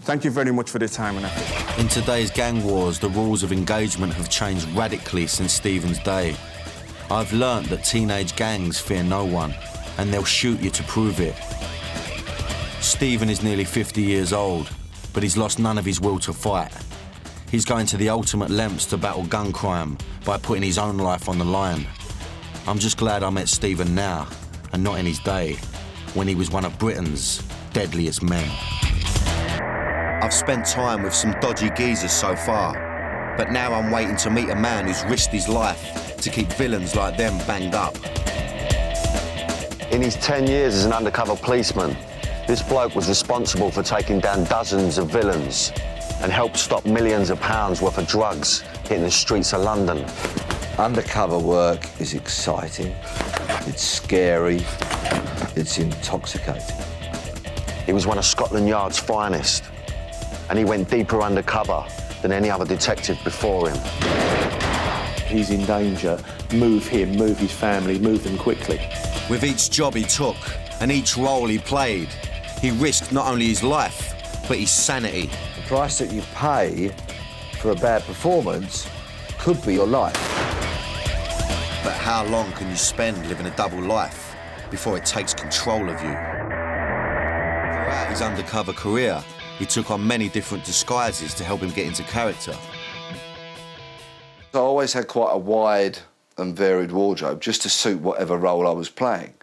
L: Thank you very much for the time and effort.
A: In today's gang wars, the rules of engagement have changed radically since Stephen's day. I've learnt that teenage gangs fear no one, and they'll shoot you to prove it. Stephen is nearly 50 years old, but he's lost none of his will to fight. He's going to the ultimate lengths to battle gun crime by putting his own life on the line. I'm just glad I met Stephen now, and not in his day, when he was one of Britain's deadliest men. I've spent time with some dodgy geezers so far, but now I'm waiting to meet a man who's risked his life to keep villains like them banged up.
B: In his 10 years as an undercover policeman, this bloke was responsible for taking down dozens of villains and helped stop millions of pounds worth of drugs hitting the streets of London.
O: Undercover work is exciting, it's scary, it's intoxicating.
B: He was one of Scotland Yard's finest, and he went deeper undercover than any other detective before him.
P: He's in danger. Move him, move his family, move them quickly.
A: With each job he took and each role he played, he risked not only his life, but his sanity.
O: The price that you pay for a bad performance could be your life.
A: But how long can you spend living a double life before it takes control of you? Throughout his undercover career, he took on many different disguises to help him get into character.
O: I always had quite a wide and varied wardrobe just to suit whatever role I was playing.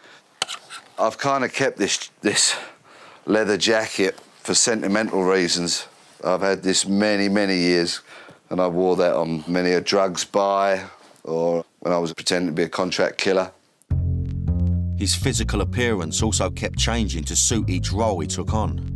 O: I've kind of kept this leather jacket for sentimental reasons. I've had this many, many years, and I wore that on many a drugs buy or when I was pretending to be a contract killer.
A: His physical appearance also kept changing to suit each role he took on.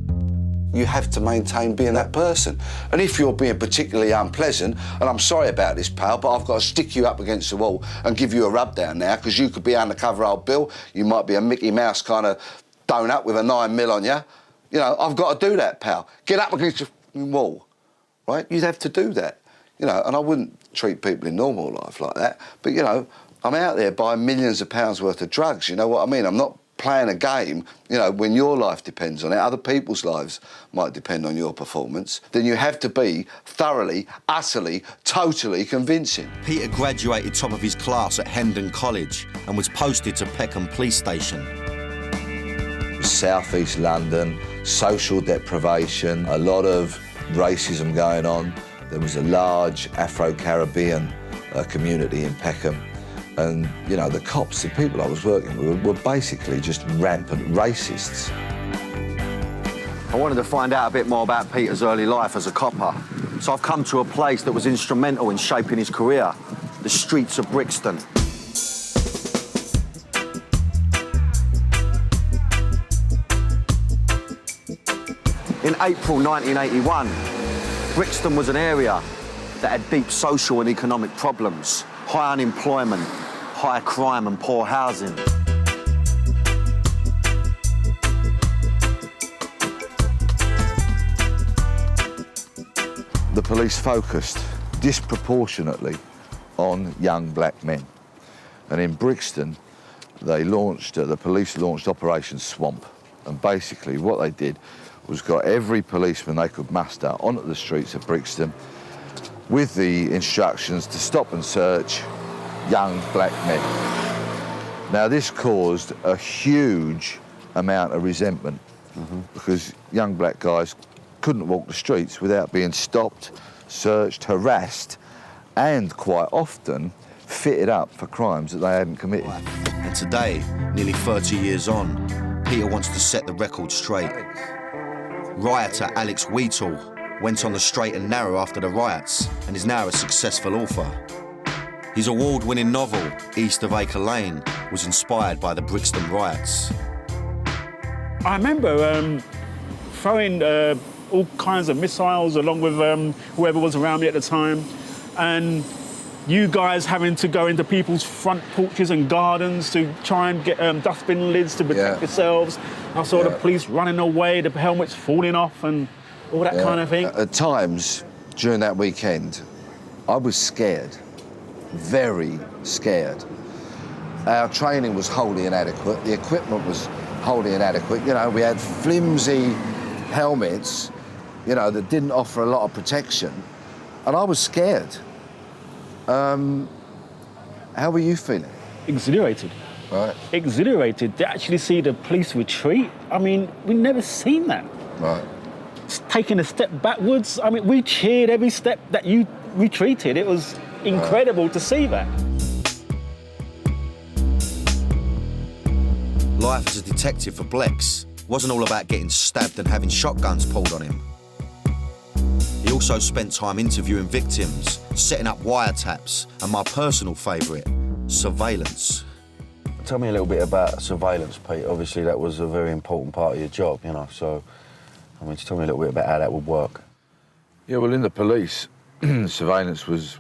O: You have to maintain being that person. And if you're being particularly unpleasant, and I'm sorry about this, pal, but I've got to stick you up against the wall and give you a rub down now, because you could be undercover old Bill, you might be a Mickey Mouse kind of donut with a 9mm on you. You know, I've got to do that, pal. Get up against the wall, right? You'd have to do that. You know, and I wouldn't treat people in normal life like that, but, you know, I'm out there buying millions of pounds worth of drugs, you know what I mean? I'm not playing a game, you know, when your life depends on it, other people's lives might depend on your performance, then you have to be thoroughly, utterly, totally convincing.
A: Peter graduated top of his class at Hendon College and was posted to Peckham Police Station.
O: South East London, social deprivation, a lot of racism going on. There was a large Afro-Caribbean community in Peckham. And, you know, the cops, the people I was working with, were basically just rampant racists.
B: I wanted to find out a bit more about Peter's early life as a copper. So I've come to a place that was instrumental in shaping his career, the streets of Brixton. In April 1981, Brixton was an area that had deep social and economic problems, high unemployment, high crime and poor housing.
O: The police focused disproportionately on young black men. And in Brixton, the police launched Operation Swamp. And basically what they did was got every policeman they could muster onto the streets of Brixton with the instructions to stop and search young black men. Now, this caused a huge amount of resentment because young black guys couldn't walk the streets without being stopped, searched, harassed, and quite often fitted up for crimes that they hadn't committed.
A: And today, nearly 30 years on, Peter wants to set the record straight. Rioter Alex Wheatle went on the straight and narrow after the riots and is now a successful author. His award-winning novel, East of Acre Lane, was inspired by the Brixton riots.
L: I remember throwing all kinds of missiles along with whoever was around me at the time, and you guys having to go into people's front porches and gardens to try and get dustbin lids to protect yourselves. I saw the police running away, the helmets falling off and all that kind of thing.
O: At times, during that weekend, I was scared, very scared. Our training was wholly inadequate, the equipment was wholly inadequate. You know, we had flimsy helmets, you know, that didn't offer a lot of protection, and I was scared. How were you feeling?
L: Exhilarated.
O: Right.
L: Exhilarated to actually see the police retreat. I mean, we've never seen that.
O: Right.
L: Taking a step backwards. I mean, we cheered every step that you retreated. It was incredible to see that.
A: Life as a detective for Blex wasn't all about getting stabbed and having shotguns pulled on him. He also spent time interviewing victims, setting up wiretaps, and my personal favourite, surveillance.
B: Tell me a little bit about surveillance, Pete. Obviously, that was a very important part of your job, you know, so, I mean, just tell me a little bit about how that would work.
O: Yeah, well, in the police, surveillance was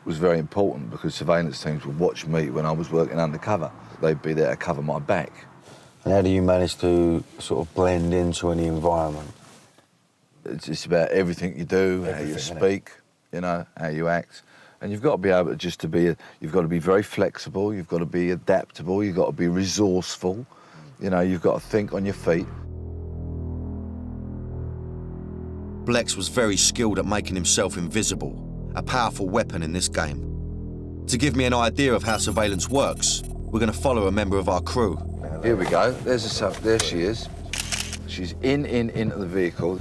O: very important because surveillance teams would watch me when I was working undercover. They'd be there to cover my back.
B: And how do you manage to sort of blend into any environment?
O: It's about everything you do, how you speak, you know, how you act. And you've got to be able to you've got to be very flexible, you've got to be adaptable, you've got to be resourceful, you know, you've got to think on your feet.
A: Blex was very skilled at making himself invisible, a powerful weapon in this game. To give me an idea of how surveillance works, we're going to follow a member of our crew.
O: Here we go, there she is. She's into the vehicle.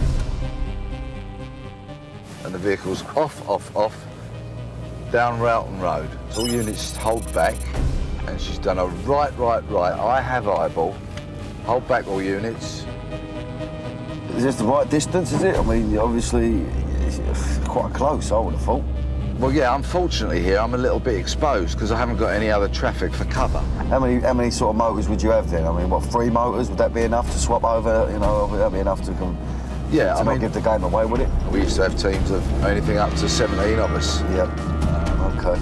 O: And the vehicle's off, down Rowton Road. So all units hold back, and she's done a right. I have eyeball. Hold back all units.
B: Is this the right distance, is it? I mean, obviously, it's quite close, I would have thought.
O: Well, yeah, unfortunately here, I'm a little bit exposed because I haven't got any other traffic for cover.
B: How many sort of motors would you have then? I mean, what, 3 motors? Would that be enough to swap over, you know, would that be enough to not give the game away, would it?
O: We used to have teams of anything up to 17 of us.
B: Yep. OK.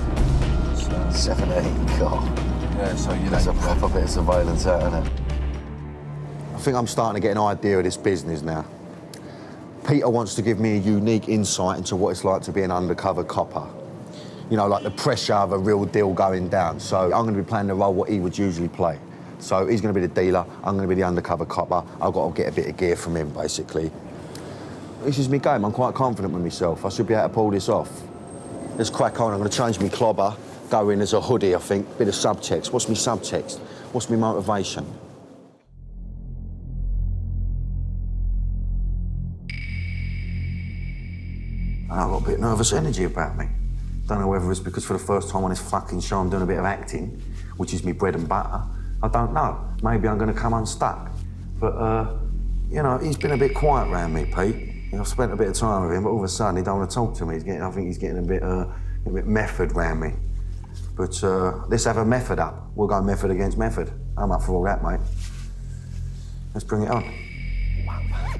B: So, 17, God.
O: Yeah, so, you know...
B: That's a proper bit of surveillance out, isn't it?
A: I think I'm starting to get an idea of this business now. Peter wants to give me a unique insight into what it's like to be an undercover copper. You know, like the pressure of a real deal going down. So I'm going to be playing the role what he would usually play. So he's going to be the dealer, I'm going to be the undercover copper. I've got to get a bit of gear from him, basically. This is me game. I'm quite confident with myself. I should be able to pull this off. Let's crack on. I'm going to change my clobber, go in as a hoodie, I think. Bit of subtext. What's my subtext? What's my motivation? I've got a bit of nervous energy about me. Don't know whether it's because for the first time on this fucking show I'm doing a bit of acting, which is my bread and butter. I don't know. Maybe I'm going to come unstuck. But, you know, he's been a bit quiet around me, Pete. I've spent a bit of time with him, but all of a sudden he don't want to talk to me. I think he's getting a bit method around me. But let's have a method up. We'll go method against method. I'm up for all that, mate. Let's bring it on.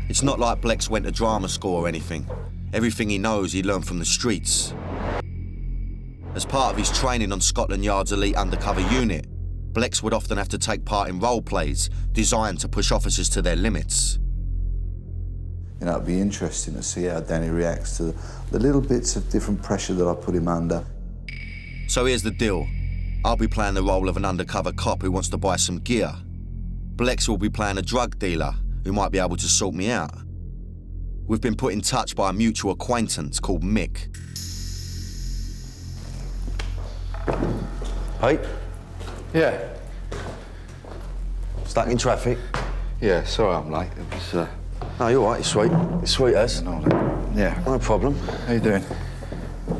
A: It's not like Blex went to drama school or anything. Everything he knows he learned from the streets. As part of his training on Scotland Yard's elite undercover unit, Blex would often have to take part in role plays designed to push officers to their limits.
O: You know, it'd be interesting to see how Danny reacts to the little bits of different pressure that I put him under.
A: So here's the deal. I'll be playing the role of an undercover cop who wants to buy some gear. Blex will be playing a drug dealer who might be able to sort me out. We've been put in touch by a mutual acquaintance called Mick. Pete?
O: Yeah.
A: Stuck in traffic?
O: Yeah, sorry I'm late. It was,
A: No, you're all right, it's sweet. It's sweet as.
O: Yeah.
A: No problem.
O: How you doing?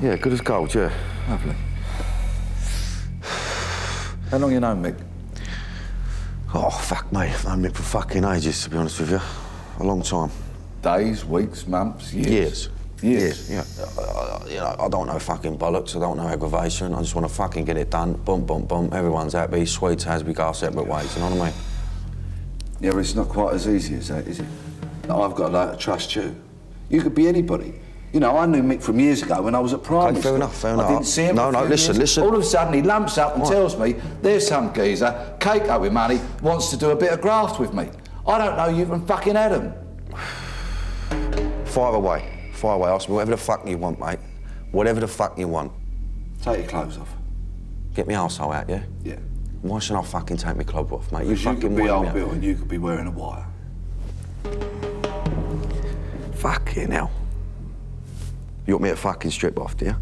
A: Yeah, good as gold, yeah.
O: Lovely. How long you known Mick?
A: Oh, fuck me. I've known Mick for fucking ages, to be honest with you. A long time.
O: Days, weeks, months, years?
A: Years. Yeah. You know, I don't know fucking bollocks, I don't know aggravation. I just want to fucking get it done. Boom, boom, boom. Everyone's happy. Sweet as we go our separate ways, you know what I mean?
O: Yeah, but it's not quite as easy as that, is it? I've got to learn to trust you. You could be anybody. You know, I knew Mick from years ago when I was at primary school.
A: Fair enough.
O: I didn't see him
A: No,
O: for a few
A: listen,
O: years.
A: listen.
O: All of a sudden, he lumps up and tells me there's some geezer, cake with money, wants to do a bit of graft with me. I don't know you from fucking Adam.
A: Fire away. Ask me whatever the fuck you want, mate. Whatever the fuck you want.
O: Take your clothes off.
A: Get me arsehole out, yeah?
O: Yeah.
A: Why should I fucking take my clothes off, mate?
O: Because you could be old Bill and you could be wearing a wire.
A: Fucking hell. You want me to fucking strip off, do you?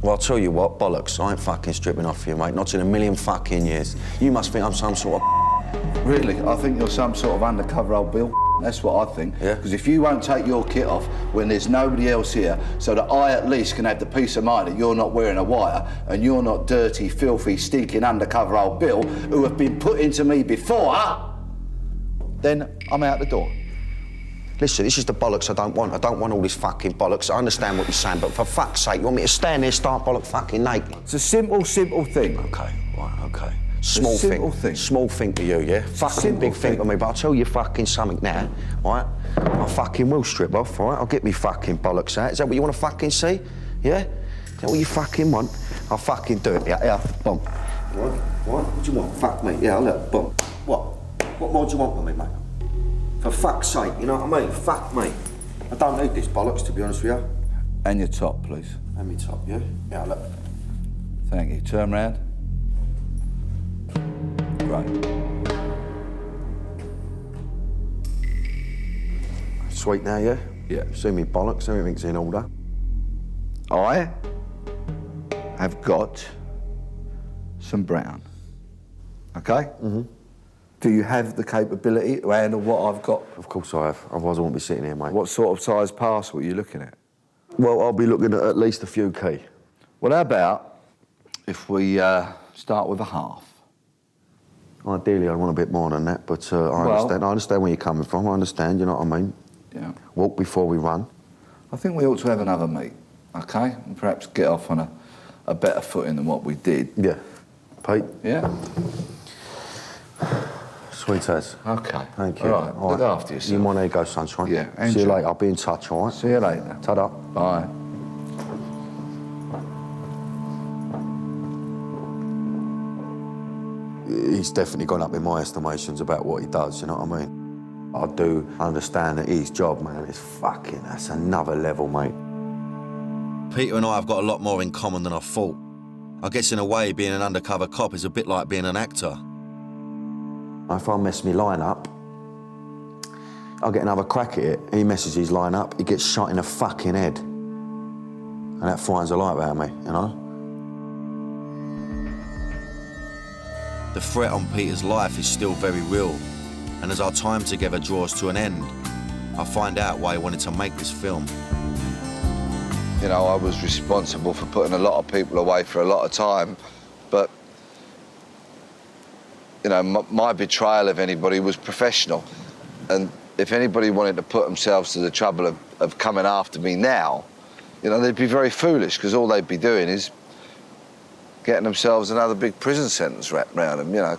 A: Well, I'll tell you what, bollocks, I ain't fucking stripping off for you, mate. Not in a million fucking years. You must think I'm some sort of...
O: Really? I think you're some sort of undercover old Bill. That's what I think.
A: Yeah?
O: Because if you won't take your kit off when there's nobody else here, so that I at least can have the peace of mind that you're not wearing a wire and you're not dirty, filthy, stinking undercover old Bill who have been put into me before, then I'm out the door.
A: Listen, this is the bollocks I don't want. I don't want all this fucking bollocks. I understand what you're saying, but for fuck's sake, you want me to stand there, start bollock fucking naked?
O: It's a simple thing.
A: Okay, right, okay.
O: Small thing.
A: Small thing to you, yeah? Fucking big thing to me, but I'll tell you fucking something now, right? I fucking will strip off, right? I'll get me fucking bollocks out. Is that what you want to fucking see? Yeah? Is that what you fucking want? I'll fucking do it, yeah, boom. What do you want? Fuck me, yeah, look, boom. What more do you want from me, mate? For fuck's sake, you know what I mean? Fuck me. I don't need this bollocks, to be honest with you.
O: And your top, please.
A: And me top, yeah? Yeah, look.
O: Thank you. Turn round. Right.
A: Sweet now, yeah?
O: Yeah.
A: See me bollocks, everything's in order.
O: I have got some brown. Okay?
A: Mm-hmm.
O: Do you have the capability to handle what I've got?
A: Of course I have, otherwise I won't be sitting here, mate.
O: What sort of size parcel are you looking at?
A: Well, I'll be looking at least a few key.
O: Well, how about if we start with a half?
A: Ideally, I want a bit more than that, but I understand where you're coming from. I understand, you know what I mean?
O: Yeah.
A: Walk before we run.
O: I think we ought to have another meet, okay? And perhaps get off on a better footing than what we did.
A: Yeah. Pete?
O: Yeah?
A: Sweet as.
O: Okay.
A: Thank you.
O: All right, look after yourself.
A: You mind how you go, sunshine?
O: Yeah, and
A: see you
O: you.
A: later. I'll be in touch, all right?
O: See you later.
A: Ta-da.
O: Bye.
A: He's definitely gone up in my estimations about what he does, you know what I mean?
B: I do understand that his job, man, is fucking, that's another level, mate.
A: Peter and I have got a lot more in common than I thought. I guess in a way, being an undercover cop is a bit like being an actor.
B: If I mess my line up, I'll get another crack at it. He messes his line up, he gets shot in the fucking head. And that finds a light about me, you know?
A: The threat on Peter's life is still very real, and as our time together draws to an end, I find out why he wanted to make this film.
O: You know, I was responsible for putting a lot of people away for a lot of time, but, you know, my betrayal of anybody was professional. And if anybody wanted to put themselves to the trouble of coming after me now, you know, they'd be very foolish, because all they'd be doing is getting themselves another big prison sentence wrapped around them, you know.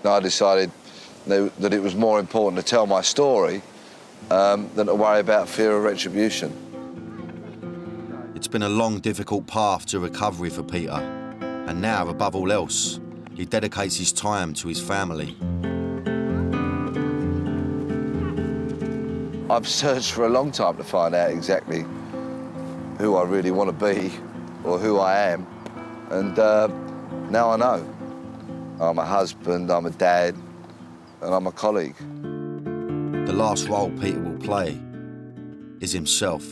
O: And I decided that it was more important to tell my story than to worry about fear of retribution.
A: It's been a long, difficult path to recovery for Peter, and now, above all else, he dedicates his time to his family.
O: I've searched for a long time to find out exactly who I really want to be or who I am, and now I know. I'm a husband, I'm a dad, and I'm a colleague.
A: The last role Peter will play is himself.